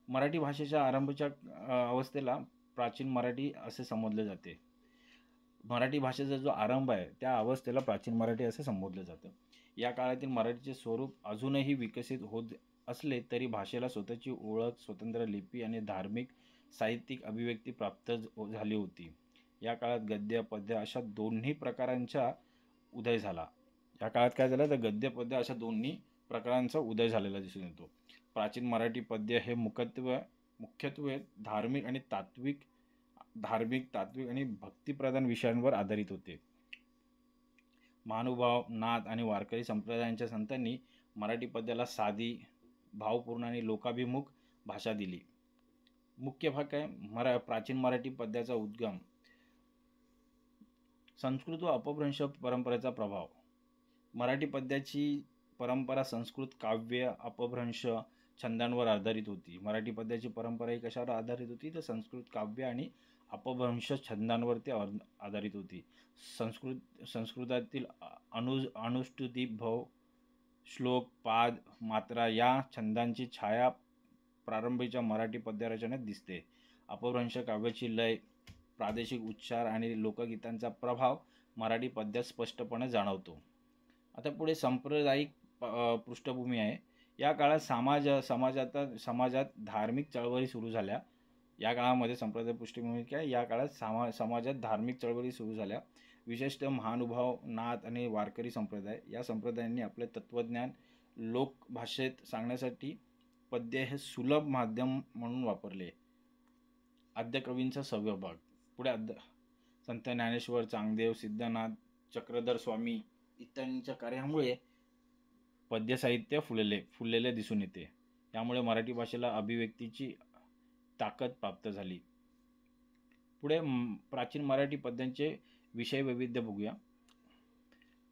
मराठी भाषेच्या आरंभाच्या अवस्थेला प्राचीन मराठी असे संबोधले जाते. मराठी भाषेचा जो आरंभ आहे त्या अवस्थेला प्राचीन मराठी असे संबोधलं जातं. या काळातील मराठीचे स्वरूप अजूनही विकसित होत असले तरी भाषेला स्वतःची ओळख, स्वतंत्र लिपी आणि धार्मिक साहित्यिक अभिव्यक्ती प्राप्त झाली होती. या काळात गद्य, पद्य अशा दोन्ही प्रकारांचा उदय झाला. या काळात काय झालं तर गद्य, पद्य अशा दोन्ही प्रकारांचा उदय झालेला दिसून येतो. प्राचीन मराठी पद्य हे मुख्यत्वे धार्मिक, तात्विक आणि भक्तिप्रधान विषयांवर आधारित होते. महानुभाव, नाथ आणि वारकरी संप्रदायांच्या संतांनी मराठी पद्याला साधी, भावपूर्ण आणि लोकाभिमुख भाषा दिली. मुख्य भाग काय प्राचीन मराठी पद्याचा उद्गम. संस्कृत व अपभ्रंश परंपरेचा प्रभाव. मराठी पद्याची परंपरा संस्कृत काव्य, अपभ्रंश छंदांवर आधारित होती. मराठी पद्याची परंपरा ही कशावर आधारित होती तर संस्कृत काव्य आणि अपभ्रंश छंदांवरती आधारित होती. संस्कृतातील अनुष्टुती, भव, श्लोक, पाद, मात्रा या छंदांची छाया प्रारंभीच्या मराठी पद्यरचनेत दिसते. अपभ्रंश काव्याची लय, प्रादेशिक उच्चार आणि लोकगीतांचा प्रभाव मराठी पद्यात स्पष्टपणे जाणवतो. आता पुढे सांप्रदायिक पृष्ठभूमी आहे. या काळात समाजात धार्मिक चळवळी सुरू झाल्या. या काळामध्ये संप्रदाय पृष्ठभूमी काय या काळात समाजात धार्मिक चळवळी सुरू झाल्या. विशेषतः महानुभाव, नाथ आणि वारकरी संप्रदाय या संप्रदायांनी आपले तत्त्वज्ञान लोकभाषेत सांगण्यासाठी पद्य हे सुलभ माध्यम म्हणून वापरले. आद्यकवींचा सहभाग. पुढे संत ज्ञानेश्वर, चांगदेव, सिद्धनाथ, चक्रधर स्वामी इत्यादींच्या कार्यामुळे पद्य साहित्य फुललेले दिसून येते. त्यामुळे मराठी भाषेला अभिव्यक्तीची ताकद प्राप्त झाली. पुढे प्राचीन मराठी पद्यांचे विषय वैविध्य बघूया.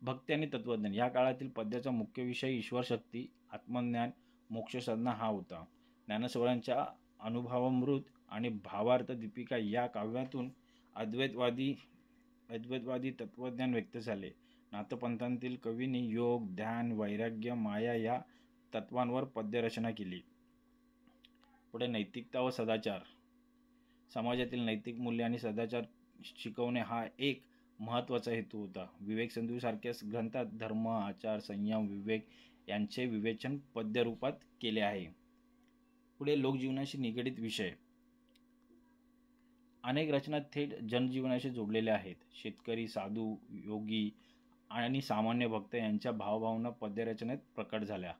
भक्ती आणि तत्वज्ञान. या काळातील पद्याचा मुख्य विषय ईश्वर शक्ती, आत्मज्ञान, मोक्षसाधना हा होता. ज्ञानेश्वरांच्या अनुभवामृत आणि भावार्थ दीपिका या काव्यातून अद्वैतवादी तत्वज्ञान व्यक्त झाले. नाथपंथातील कवींनी योग, ध्यान, वैराग्य, माया या तत्वांवर पद्यरचना केली. पुढे नैतिकता व सदाचार. समाजातील नैतिक मूल्य आणि सदाचार शिकवणे हा एक महत्त्वाचा हेतू होता. विवेक सिंधू सारख्या ग्रंथात धर्म, आचार, संयम, विवेक यांचे विवेचन पद्यरूपात केले आहे. पुढे लोकजीवनाशी निगडीत विषय. अनेक रचना थेट जनजीवनाशी जोडलेल्या आहेत. शेतकरी, साधू, योगी आणि सामान्य भक्त यांच्या भावभावना पद्यरचनेत प्रकट झाल्या.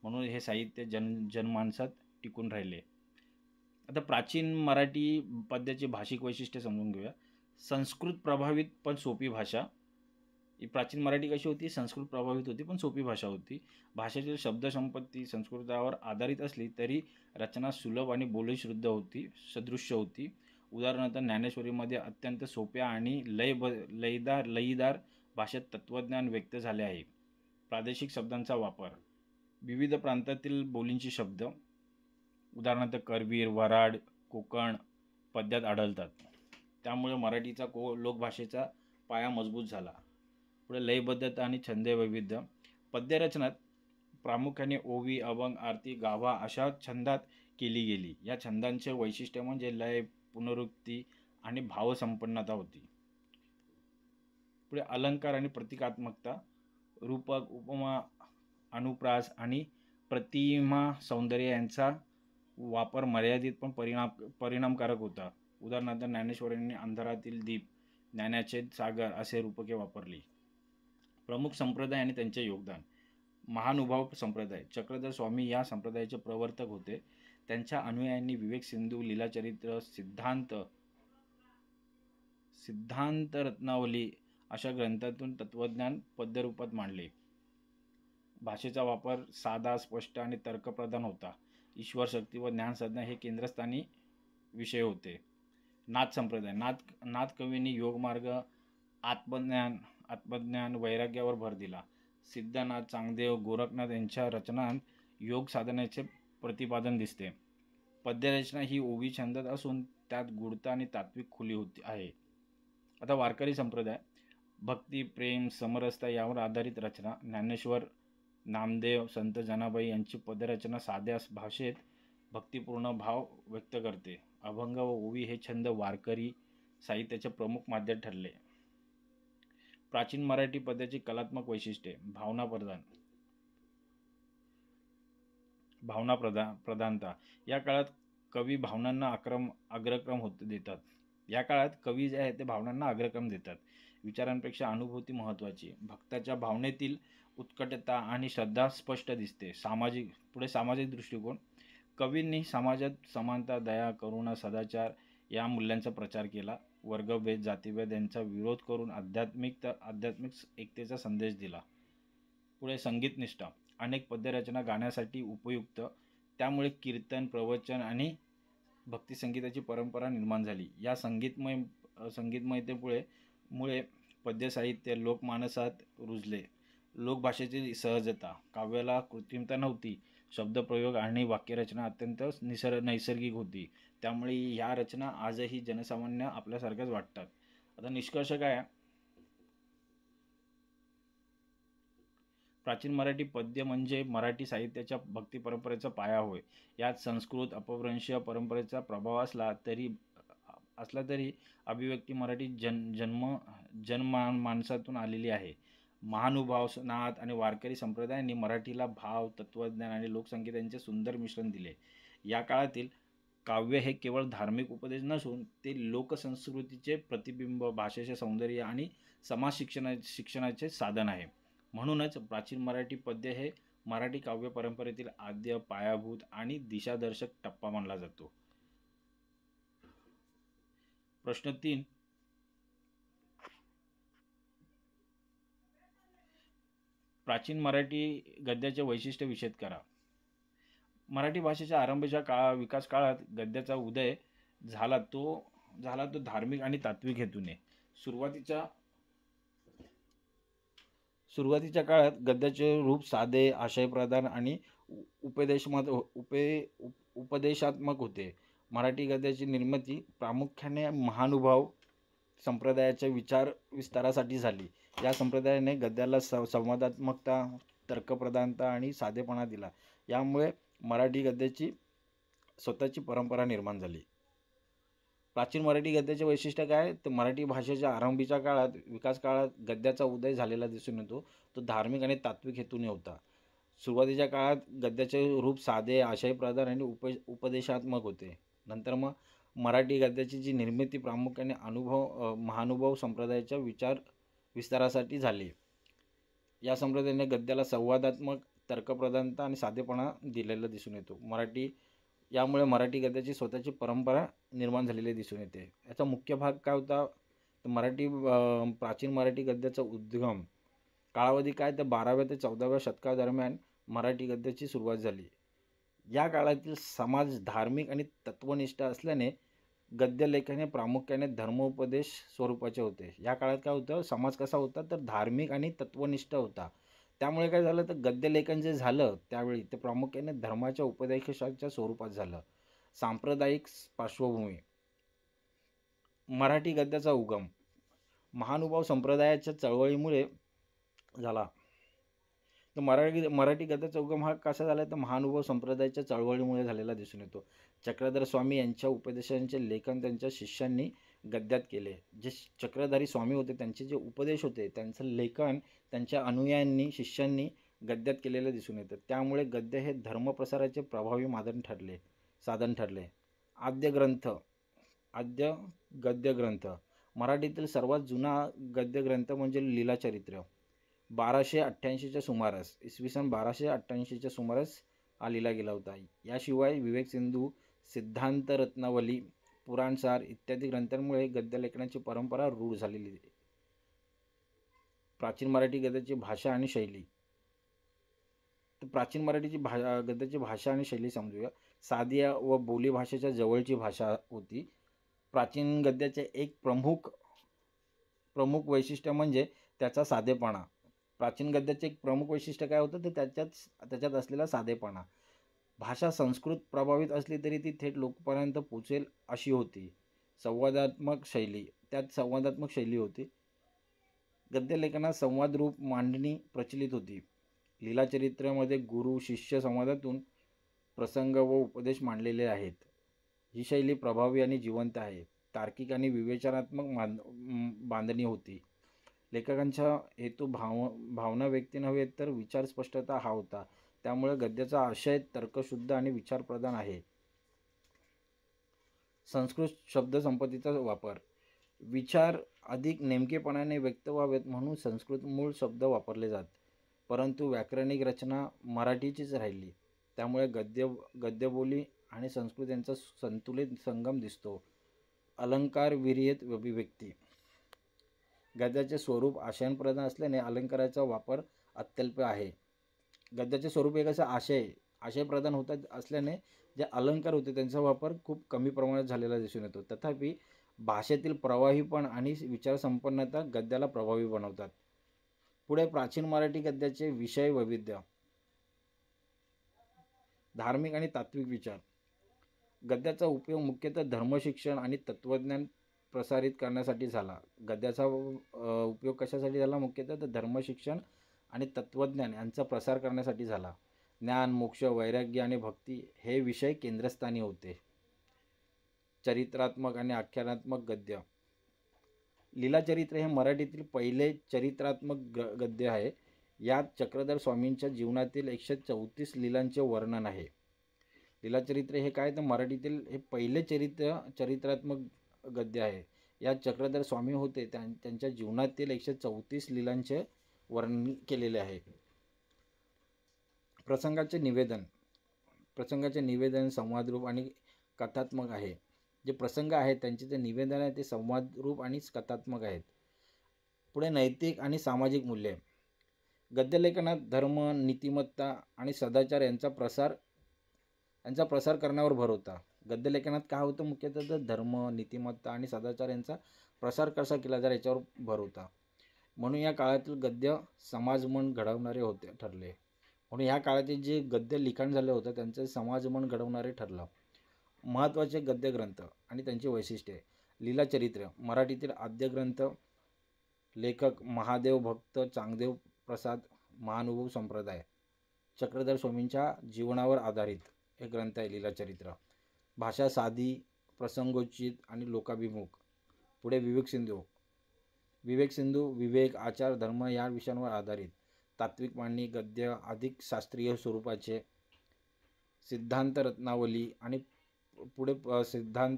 म्हणून हे साहित्य जनमानसात टिकून राहिले. आता प्राचीन मराठी पद्याची भाषिक वैशिष्ट्ये समजून घेऊया. संस्कृत प्रभावित पण सोपी भाषा. प्राचीन मराठी कशी होती? संस्कृत प्रभावित होती पण सोपी भाषा होती. भाषेतील शब्दसंपत्ती संस्कृतावर आधारित असली तरी रचना सुलभ आणि सदृश्य होती. उदाहरणार्थ ज्ञानेश्वरीमध्ये अत्यंत सोप्या आणि लयीदार भाषेत तत्त्वज्ञान व्यक्त झाले आहे. प्रादेशिक शब्दांचा वापर. विविध प्रांतातील बोलींचे शब्द उदाहरणार्थ करवीर, वऱ्हाड, कोकण पद्यात आढळतात. त्यामुळे मराठीचा लोकभाषेचा पाया मजबूत झाला. पुढे लयबद्धता आणि छंद वैविध्य. पद्यरचनात प्रामुख्याने ओवी, अभंग, आरती, गाभा अशा छंदात केली गेली. या छंदांचे वैशिष्ट्य म्हणजे लय, पुनरुक्ती आणि भावसंपन्नता होती. पुढे अलंकार आणि प्रतिकात्मकता. रूपक, उपमा, अनुप्रास आणि प्रतिमा सौंदर्य यांचा वापर मर्यादित पण परिणामकारक होता. उदाहरणार्थ ज्ञानेश्वरांनी अंधारातील दीप, ज्ञानाचे सागर असे रूपके वापरली. प्रमुख संप्रदाय आणि त्यांचे योगदान. महानुभाव संप्रदाय. चक्रधर स्वामी या संप्रदायाचे प्रवर्तक होते. त्यांच्या अनुयायांनी विवेक सिंधू, लीलाचरित्र, सिद्धांत रत्नावली अशा ग्रंथातून तत्वज्ञान पद्यरूपात मांडले. भाषेचा वापर साधा, स्पष्ट आणि तर्कप्रधान होता. ईश्वर शक्ती व ज्ञानसाधना हे केंद्रस्थानी विषय होते. नाथ संप्रदाय. नाथ कवींनी योगमार्ग, आत्मज्ञान, वैराग्यावर भर दिला. सिद्धनाथ, चांगदेव, गोरखनाथ यांच्या रचनांत योग साधनेचे प्रतिपादन दिसते. पद्यरचना ही ओवी छंदात असून त्यात गूढता आणि तात्विक खुली आहे. आता वारकरी संप्रदाय. भक्ती, प्रेम, समरसता यावर आधारित रचना. ज्ञानेश्वर, नामदेव, संत जनाबाई यांची पद्यरचना साध्या भाषेत भक्तिपूर्ण भाव व्यक्त करते. अभंग व ओवी हे छंद वारकरी साहित्याचे प्रमुख माध्यम ठरले. प्राचीन मराठी पद्याची कलात्मक वैशिष्ट्ये. भावनाप्रधानता. या काळात कवी भावनांना अग्रक्रम देतात. या काळात कवी जे आहे ते भावनांना अग्रक्रम देतात. विचारांपेक्षा अनुभूती महत्त्वाची. भक्ताच्या भावनेतील उत्कटता आणि श्रद्धा स्पष्ट दिसते. सामाजिक दृष्टिकोन. कवींनी समाजात समानता, दया, करुणा, सदाचार या मूल्यांचा प्रचार केला. वर्गभेद, जातीभेद यांचा विरोध करून आध्यात्मिक एकतेचा संदेश दिला. पुढे संगीत निष्ठा. अनेक पद्यरचना गाण्यासाठी उपयुक्त. त्यामुळे कीर्तन, प्रवचन आणि भक्तिसंगीताची परंपरा निर्माण झाली. या संगीतमयतेमुळे पद्यसाहित्य लोकमानसात रुजले. लोकभाषेची सहजता. काव्याला कृत्रिमता नव्हती. शब्दप्रयोग आणि वाक्यरचना अत्यंत नैसर्गिक होती. त्यामुळे ह्या रचना आजही जनसामान्य आपल्यासारख्याच वाटतात. आता निष्कर्ष काय? प्राचीन मराठी पद्य म्हणजे मराठी साहित्याच्या भक्ती परंपरेचा पाया होय. यात संस्कृत अपभ्रंशीय परंपरेचा प्रभाव असला तरी अभिव्यक्ती मराठी जनमानसातून आलेली आहे. महानुभाव, नाथ आणि वारकरी संप्रदायांनी मराठीला भाव, तत्वज्ञान आणि लोकसंगीत यांचे सुंदर मिश्रण दिले. या काळातील काव्य हे केवळ धार्मिक उपदेश नसून ते लोकसंस्कृतीचे प्रतिबिंब, भाषेचे सौंदर्य आणि समाज शिक्षणाचे साधन आहे. म्हणूनच प्राचीन मराठी पद्य हे मराठी काव्य परंपरेतील आद्य, पायाभूत आणि दिशादर्शक टप्पा मानला जातो. प्रश्न 3. प्राचीन मराठी गद्याचे वैशिष्ट्य विशद करा. मराठी भाषेच्या आरंभीच्या विकास काळात गद्याचा उदय झाला तो धार्मिक आणि तात्विक हेतूने. सुरुवातीच्या काळात गद्याचे रूप साधे, आशयप्रधान आणि उपदेशात्मक होते. मराठी गद्याची निर्मिती प्रामुख्याने महानुभाव संप्रदायाच्या विचार विस्तारासाठी झाली. या संप्रदायाने गद्याला संवादात्मकता, तर्कप्रधानता आणि साधेपणा दिला. यामुळे मराठी गद्याची स्वतःची परंपरा निर्माण झाली. प्राचीन मराठी गद्याचे वैशिष्ट्य काय? तर मराठी भाषेच्या आरंभीच्या विकास काळात गद्याचा उदय झालेला दिसून येतो. तो धार्मिक आणि तात्विक हेतूने होता. सुरुवातीच्या काळात गद्याचे रूप साधे, आशयप्रधान आणि उपदेशात्मक होते. नंतर मग मराठी गद्याची जी निर्मिती प्रामुख्याने महानुभाव संप्रदायाच्या विचार विस्तारासाठी झाली. या संप्रदायाने गद्याला संवादात्मक, तर्कप्रधानता आणि साधेपणा दिलेला दिसून येतो. यामुळे मराठी गद्याची स्वतःची परंपरा निर्माण झालेली दिसून येते. याचा मुख्य भाग काय होता? तर प्राचीन मराठी गद्याचा उद्गम कालावधी काय? तर 12व्या ते 14व्या शतकादरम्यान मराठी गद्याची सुरुवात झाली. या काळातील समाज धार्मिक आणि तत्वनिष्ठ असल्याने गद्य लेखन हे प्रामुख्याने धर्मोपदेश स्वरूपाचे होते. या काळात काय होतं? समाज कसा होता? तर धार्मिक आणि तत्वनिष्ठ होता. त्यामुळे काय झालं? तर गद्य लेखन जे झालं त्यावेळी ते प्रामुख्याने धर्माच्या उपदेशाच्या स्वरूपात झालं. सांप्रदायिक पार्श्वभूमी. मराठी गद्याचा उगम महानुभाव संप्रदायाच्या चळवळीमुळे झाला. तर मराठी गद्याचा उगम हा कसा झाला? तर महानुभाव संप्रदायाच्या चळवळीमुळे झालेला दिसून येतो. चक्रधर स्वामी यांच्या उपदेशांचे लेखन त्यांच्या शिष्यांनी गद्यात केले. जे चक्रधारी स्वामी होते त्यांचे जे उपदेश होते त्यांचं लेखन त्यांच्या अनुयायांनी, शिष्यांनी गद्यात केलेलं दिसून येतं. त्यामुळे गद्य हे धर्मप्रसाराचे प्रभावी साधन ठरले. आद्य गद्य ग्रंथ. मराठीतील सर्वात जुना गद्यग्रंथ म्हणजे लीलाचरित्र 1288च्या सुमारास, इसवी सन 1288च्या सुमारास हा लिहिला गेला होता. याशिवाय विवेकसिंधू, सिद्धांत रत्नावली, पुराणसार इत्यादी ग्रंथांमुळे गद्यलेखनाची परंपरा रूढ झालेली आहे. प्राचीन मराठी गद्याची भाषा आणि शैली. तर प्राचीन मराठीची गद्याची भाषा आणि शैली समजूया. साधी व बोली भाषेच्या जवळची भाषा होती. प्राचीन गद्याचे एक प्रमुख वैशिष्ट्य म्हणजे त्याचा साधेपणा. प्राचीन गद्याचे एक प्रमुख वैशिष्ट्य काय होतं, तर त्याच्यात असलेला साधेपणा. भाषा संस्कृत प्रभावित असली तरी ती थेट लोकांपर्यंत पोचेल अशी होती. संवादात्मक शैली होती. गद्यलेखनात संवादरूप मांडणी प्रचलित होती. लीलाचरित्रामध्ये गुरु शिष्य संवादातून प्रसंग व उपदेश मांडलेले आहेत. ही शैली प्रभावी आणि जिवंत आहे. तार्किक आणि विवेचनात्मक बांधणी होती. लेखकांचा हेतू भावना व्यक्ती नव्हे तर विचार स्पष्टता हा होता. त्यामुळे गद्याचा आशय तर्कशुद्ध आणि विचारप्रधान आहे. संस्कृत शब्दसंपत्तीचा वापर. विचार अधिक नेमकेपणाने व्यक्त व्हावेत म्हणून संस्कृत मूळ शब्द वापरले जात, परंतु व्याकरणिक रचना मराठीचीच राहिली. त्यामुळे गद्यबोली आणि संस्कृत यांचा संतुलित संगम दिसतो. अलंकार विरहित अभिव्यक्ती. गद्याचे स्वरूप आशयप्रधान असल्याने अलंकाराचा वापर अत्यल्प आहे. गद्याचे स्वरूप एक असं आशयप्रधान होत असल्याने जे अलंकार होते त्यांचा वापर खूप कमी प्रमाणात झालेला दिसून येतो. तथापि भाषेतील प्रवाहीपण आणि विचारसंपन्नता गद्याला प्रभावी बनवतात. पुढे प्राचीन मराठी गद्याचे विषय वैविध्य. धार्मिक आणि तात्विक विचार. गद्याचा उपयोग मुख्यतः धर्मशिक्षण आणि तत्त्वज्ञान प्रसारित करण्यासाठी झाला. गद्याचा उपयोग कशासाठी झाला? मुख्यतः तर धर्मशिक्षण आणि तत्त्वज्ञान यांचा प्रसार करण्यासाठी झाला. ज्ञान, मोक्ष, वैराग्य आणि भक्ती हे विषय केंद्रस्थानी होते. चरित्रात्मक आणि आख्यानात्मक गद्य. लीलाचरित्र हे मराठीतील पहिले चरित्रात्मक गद्य आहे. यात चक्रधर स्वामींच्या जीवनातील 134 लीलांचे वर्णन आहे. लीलाचरित्र हे काय, तर मराठीतील हे पहिले चरित्रात्मक गद्य आहे. यात चक्रधर स्वामी होते, त्यांच्या जीवनातील 134 लीलांचे वर्णन केलेले आहे. प्रसंगाचे निवेदन संवादरूप आणि कथात्मक आहे. जे प्रसंग आहेत त्यांचे जे निवेदन आहे ते संवादरूप आणि कथात्मक आहेत. पुढे नैतिक आणि सामाजिक मूल्ये. गद्यलेखनात धर्म, नीतिमत्ता आणि सदाचार यांचा प्रसार करण्यावर भर होता. गद्यलेखनात काय होतं, मुख्यतः तर धर्म, नीतिमत्ता आणि सदाचार यांचा प्रसार कसा केला जाईल याच्यावर भर होता. म्हणून या काळातील गद्य समाजमन घडवणारे ठरले. म्हणून ह्या काळातील जे गद्य लिखाण झालं होतं त्यांचं समाजमन घडवणारे ठरलं. महत्त्वाचे गद्यग्रंथ आणि त्यांची वैशिष्ट्ये. लीलाचरित्र मराठीतील आद्य ग्रंथ. लेखक महादेव भक्त चांगदेव प्रसाद, महानुभव संप्रदाय. चक्रधर स्वामींच्या जीवनावर आधारित हे ग्रंथ आहे लीलाचरित्र. भाषा साधी, प्रसंगोचित आणि लोकाभिमुख. पुढे विवेकसिंधू विवेक, आचार, धर्म या विषयांवर आधारित. तात्विक मांडणी. गद्य अधिक शास्त्रीय स्वरूपाचे. सिद्धांत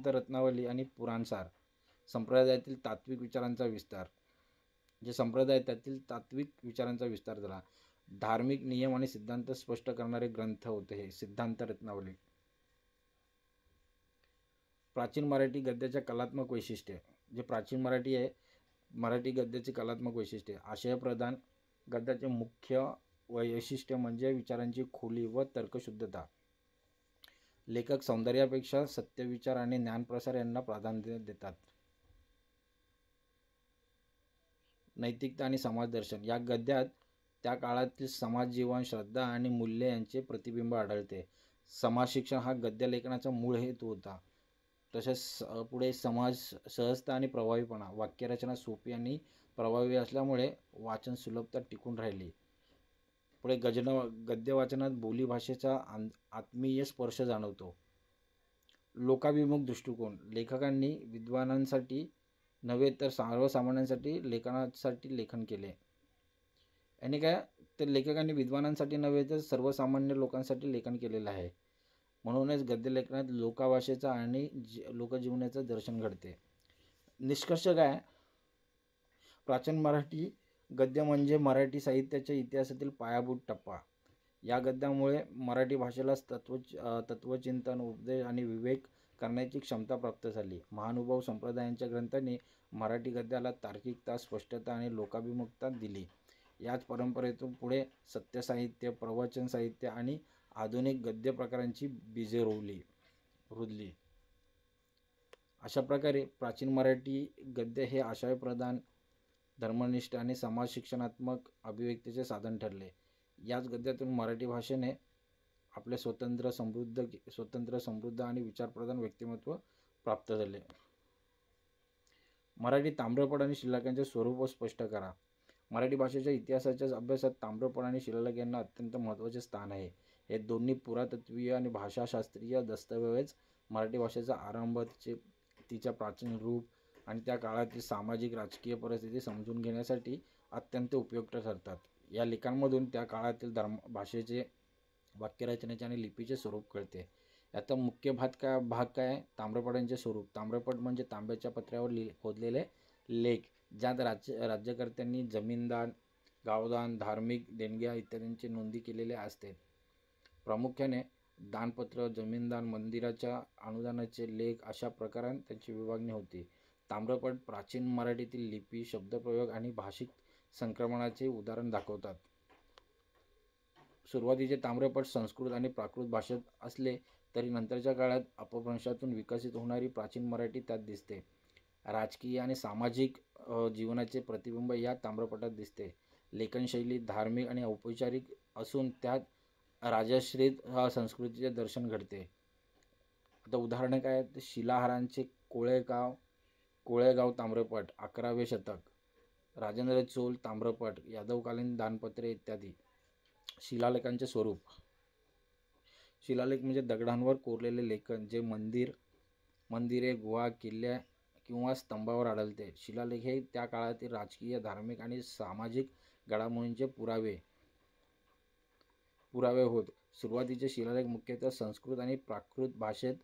रत्नावली आणि पुराणसार. संप्रदायातील तात्विक विचारांचा विस्तार. जे संप्रदाय आहेत त्यातील तात्विक विचारांचा विस्तार झाला. धार्मिक नियम आणि सिद्धांत स्पष्ट करणारे ग्रंथ होते हे सिद्धांत रत्नावली. प्राचीन मराठी गद्याच्या कलात्मक वैशिष्ट्ये. जे प्राचीन मराठी गद्याची कलात्मक वैशिष्ट्ये. आशयप्रधान. गद्याचे मुख्य वैशिष्ट्य म्हणजे विचारांची खोली व तर्कशुद्धता. लेखक सौंदर्यापेक्षा सत्यविचार आणि ज्ञानप्रसार यांना प्राधान्य देतात. नैतिकता आणि समाजदर्शन. या गद्यात त्या काळातील समाजजीवन, श्रद्धा आणि मूल्ये यांचे प्रतिबिंब आढळते. समाजशिक्षण हा गद्यलेखनाचा मूळ हेतू होता. तसेच पुढे समाज सहजता आणि प्रभावीपणा. वाक्यरचना सोपी आणि प्रभावी असल्यामुळे वाचन सुलभता टिकून राहिली. पुढे गद्यवाचनात बोलीभाषेचा आत्मीय स्पर्श जाणवतो. लोकाभिमुख दृष्टिकोन. लेखकांनी विद्वानांसाठी नव्हे तर सर्वसामान्यांसाठी लेखन केले. आणि काय, तर लेखकांनी विद्वानांसाठी नव्हे तर सर्वसामान्य लोकांसाठी लेखन केलेलं आहे. म्हणूनच गद्यलेखनात लोकभाषेचा आणि लोकजीवनाचं दर्शन घडते. निष्कर्ष काय? प्राचीन मराठी गद्य म्हणजे मराठी साहित्याच्या इतिहासातील पायाभूत टप्पा. या गद्यामुळे मराठी भाषेला तत्वचिंतन, उपदेश आणि विवेक करण्याची क्षमता प्राप्त झाली. महानुभाव संप्रदायांच्या ग्रंथांनी मराठी गद्याला तार्किकता, स्पष्टता आणि लोकाभिमुखता दिली. याच परंपरेतून पुढे सत्यसाहित्य, प्रवचन साहित्य आणि आधुनिक गद्य प्रकारांची बीजे रुजली. अशा प्रकारे प्राचीन मराठी गद्य हे आशयप्रधान, धर्मनिष्ठ आणि समाज शिक्षणात्मक अभिव्यक्तीचे साधन ठरले. याच गद्यातून मराठी भाषेने आपले स्वतंत्र, समृद्ध आणि विचारप्रधान व्यक्तिमत्व प्राप्त झाले. मराठी ताम्रपट आणि शिलालेखांचे स्वरूप स्पष्ट करा. मराठी भाषेच्या इतिहासाच्या अभ्यासात ताम्रपट आणि शिलालेख यांना अत्यंत महत्त्वाचे स्थान आहे. हे दोन्ही पुरातत्त्वीय आणि भाषाशास्त्रीय दस्तऐवज मराठी भाषेचा आरंभ, तिच्या प्राचीन रूप आणि त्या काळातील सामाजिक राजकीय परिस्थिती समजून घेण्यासाठी अत्यंत उपयुक्त ठरतात. या लेखांमधून त्या काळातील भाषेचे, वाक्यरचनेचे आणि लिपीचे स्वरूप कळते. याचा मुख्य भाग काय? ताम्रपटांचे स्वरूप. ताम्रपट म्हणजे तांब्याच्या पत्र्यावर खोदलेले लेख, ज्यात राज्यकर्त्यांनी जमीनदान, गावदान, धार्मिक देणग्या इत्यादींची नोंदी केलेले असते. प्रामुख्याने दानपत्र, जमीनदान, मंदिराच्या अनुदानाचे लेख अशा प्रकारात त्यांची विभागणी होती. ताम्रपट प्राचीन मराठीतील लिपी, शब्दप्रयोग आणि भाषिक संक्रमणाचे उदाहरण दाखवतात. सुरुवातीचे ताम्रपट संस्कृत आणि प्राकृत भाषेत असले तरी नंतरच्या काळात अपभ्रंशातून विकसित होणारी प्राचीन मराठी त्यात दिसते. राजकीय आणि सामाजिक जीवनाचे प्रतिबिंब या ताम्रपटात दिसते. लेखनशैली धार्मिक आणि औपचारिक असून त्यात राजश्रित संस्कृतीचे दर्शन घडते. आता उदाहरणं काय? शिलाहारांचे कोळेगाव ताम्रपट 11वे शतक, राजेंद्र चोल ताम्रपट, यादवकालीन दानपत्रे इत्यादी. शिलालेखांचे स्वरूप. शिलालेख म्हणजे दगडांवर कोरलेले लेखन, जे मंदिरे, गुहा, किल्ले किंवा स्तंभावर आढळते. शिलालेख हे त्या काळातील राजकीय, धार्मिक आणि सामाजिक घडामोडींचे पुरावे होत. सुरुवातीचे शिलालेख मुख्यतः संस्कृत आणि प्राकृत भाषेत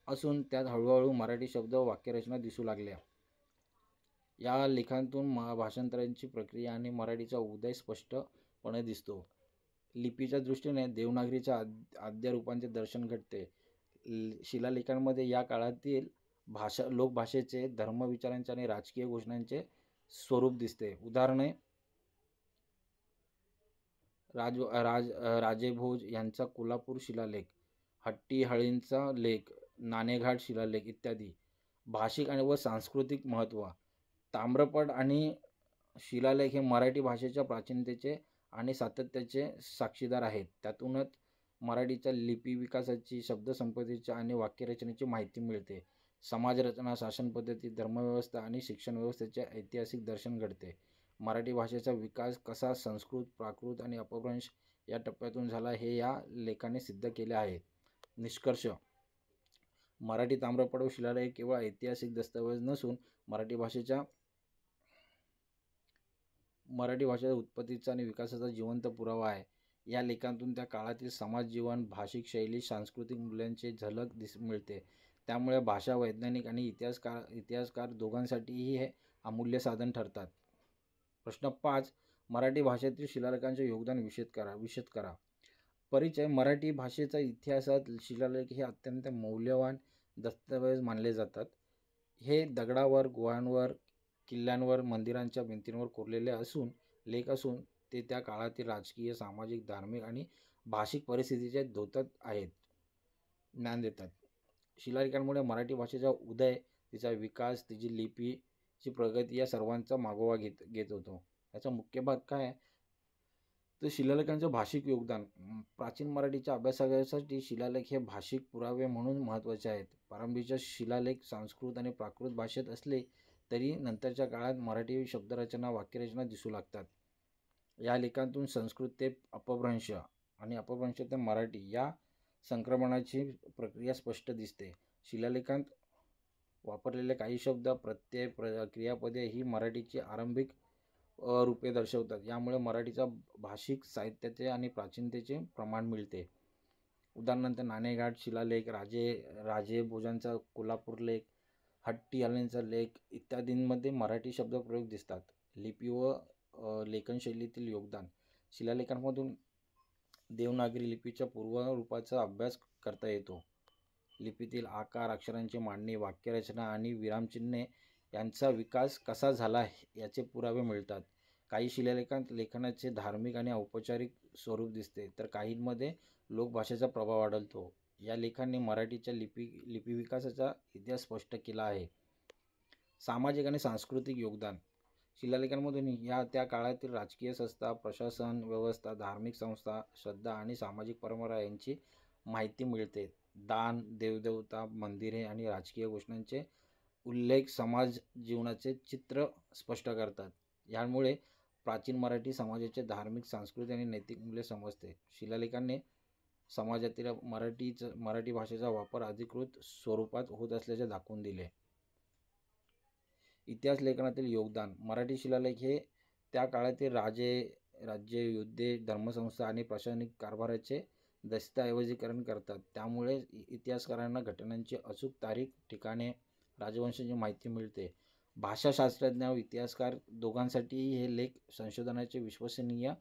असून त्यात हळूहळू मराठी शब्द व वाक्यरचना दिसू लागल्या. या लेखांतून भाषांतराची प्रक्रिया आणि मराठीचा उदय स्पष्टपणे दिसतो. लिपीच्या दृष्टीने देवनागरीच्या आद्य रूपांचे दर्शन घडते. शिलालेखांमध्ये या काळातील लोकभाषेचे, धर्मविचारांचे आणि राजकीय घोषणांचे स्वरूप दिसते. उदाहरणे: राजेभोज यांचा कोल्हापूर शिलालेख, हट्टीहळींचा लेख, नाणेघाट शिलालेख इत्यादी. भाषिक व सांस्कृतिक महत्त्व. ताम्रपट आणि शिलालेख हे मराठी भाषेच्या प्राचीनतेचे आणि सातत्याचे साक्षीदार आहेत. त्यातूनच मराठीच्या लिपी विकासाची, शब्दसंपत्तीची आणि वाक्यरचनेची माहिती मिळते. समाजरचना, शासनपद्धती, धर्मव्यवस्था आणि शिक्षण व्यवस्थेचे ऐतिहासिक दर्शन घडते. मराठी भाषेचा विकास कसा संस्कृत, प्राकृत आणि अपभ्रंश या टप्प्यातून झाला हे या लेखाने सिद्ध केले आहे. निष्कर्ष: मराठी ताम्रपट व शिलालेख केवळ ऐतिहासिक दस्तऐवज नसून मराठी भाषेच्या उत्पत्तीचा आणि विकासाचा जिवंत पुरावा आहे. या लेखांतून त्या काळातील समाज जीवन, भाषिक शैली, सांस्कृतिक मूल्यांची झलक मिळते. त्यामुळे भाषा वैज्ञानिक आणि इतिहासकार दोघांसाठीही हे अमूल्य साधन ठरतात. प्रश्न 5. मराठी भाषेतील शिलालेखांचे योगदान विशद करा. परिचय. मराठी भाषेचा इतिहासात शिलालेख हे अत्यंत मौल्यवान दस्तऐवज मानले जातात. हे दगडावर, गुहांवर, किल्ल्यांवर, मंदिरांच्या भिंतींवर कोरलेले लेख असून ते त्या काळातील राजकीय, सामाजिक, धार्मिक आणि भाषिक परिस्थितीचे ज्ञान देतात. शिलालेखांमुळे मराठी भाषेचा उदय, तिचा विकास, तिची लिपीची प्रगती या सर्वांचा मागोवा घेत होतो. याचा मुख्य भाग काय? तर शिलालेखांचे भाषिक योगदान. प्राचीन मराठीच्या अभ्यासासाठी शिलालेख हे भाषिक पुरावे म्हणून महत्त्वाचे आहेत. प्रारंभीचे शिलालेख संस्कृत आणि प्राकृत भाषेत असले तरी नंतरच्या काळात मराठी शब्दरचना, वाक्यरचना दिसू लागतात. या लेखांतून संस्कृत ते अपभ्रंश आणि अपभ्रंश ते मराठी या संक्रमणाची प्रक्रिया स्पष्ट दिसते. शिलालेखांत वापरलेले काही शब्द, प्रत्यय, क्रियापदे ही मराठीची आरंभिक रूपे दर्शवतात. यामुळे मराठीच्या भाषिक साहित्याचे आणि प्राचीनतेचे प्रमाण मिळते. उदाहरणार्थ नाणेघाट शिलालेख, राजेभोजांचा कोल्हापूर लेख, हट्टी आलेंचा लेख इत्यादींमध्ये मराठी शब्दप्रयोग दिसतात. लिपी व लेखनशैलीतील योगदान. शिलालेखांमधून देवनागरी लिपीच्या पूर्वरूपाचा अभ्यास करता येतो. लिपीतील आकार, अक्षरांची मांडणी, वाक्यरचना आणि विरामचिन्हे यांचा विकास कसा झाला याचे पुरावे मिळतात. काही शिलालेखांत लेखनाचे धार्मिक आणि औपचारिक स्वरूप दिसते, तर काहींमध्ये लोकभाषेचा प्रभाव आढळतो. या लेखांनी मराठीच्या लिपी विकासाचा इतिहास स्पष्ट केला आहे. सामाजिक आणि सांस्कृतिक योगदान. शिलालेखांमधून या त्या काळातील राजकीय संस्था, प्रशासन व्यवस्था, धार्मिक संस्था, श्रद्धा आणि सामाजिक परंपरा यांची माहिती मिळते. दान, देवदेवता, मंदिरे आणि राजकीय घोषणांचे उल्लेख समाज जीवनाचे चित्र स्पष्ट करतात. यामुळे प्राचीन मराठी समाजाचे धार्मिक, सांस्कृतिक आणि नैतिक मूल्य समजते. शिलालेखांनी समाजातील मराठी भाषेचा वापर अधिकृत स्वरूपात होत असल्याचे दाखवून दिले. इतिहास लेखनातील योगदान. मराठी शिलालेख हे त्या काळातील राज्ये, युद्धे, धर्मसंस्था आणि प्रशासनिक कारभाराचे दस्तऐवजीकरण करतात. त्यामुळे इतिहासकारांना घटनांची अचूक तारीख, ठिकाणे, राजवंशांची माहिती मिळते. भाषाशास्त्रज्ञ व इतिहासकार दोघांसाठीही हे लेख संशोधनाचे विश्वसनीय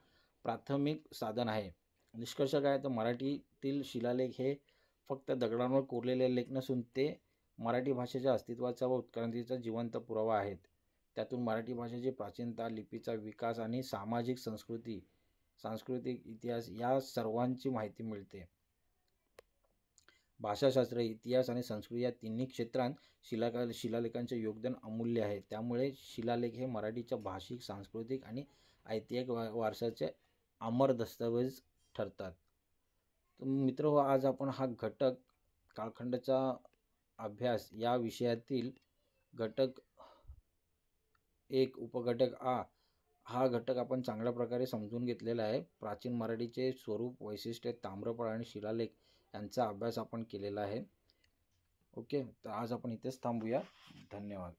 प्राथमिक साधन आहे. निष्कर्ष काय, तर मराठीतील शिलालेख हे फक्त दगडांवर कोरलेले लेख नसून ते मराठी भाषेच्या अस्तित्वाचा व उत्क्रांतीचा जिवंत पुरावा आहेत. त्यातून मराठी भाषेची प्राचीनता, लिपीचा विकास आणि सांस्कृतिक इतिहास या सर्वांची माहिती मिळते. भाषाशास्त्र, इतिहास आणि संस्कृती या तिन्ही क्षेत्रांत शिलालेखांचे योगदान अमूल्य आहे. त्यामुळे शिलालेख हे मराठीच्या भाषिक, सांस्कृतिक आणि ऐतिहासिक वारशाचे अमर दस्तऐवज ठरतात. तर मित्र, आज आपण हा घटक कालखंडाचा अभ्यास या विषयातील घटक 1 उपघटक हा घटक आपण चांगल्या प्रकारे समजून घेतलेला आहे. प्राचीन मराठीचे स्वरूप, वैशिष्ट्ये, ताम्रपळ आणि शिलालेख यांचा अभ्यास आपण केलेला आहे. ओके, तर आज आपण इथेच थांबूया. धन्यवाद.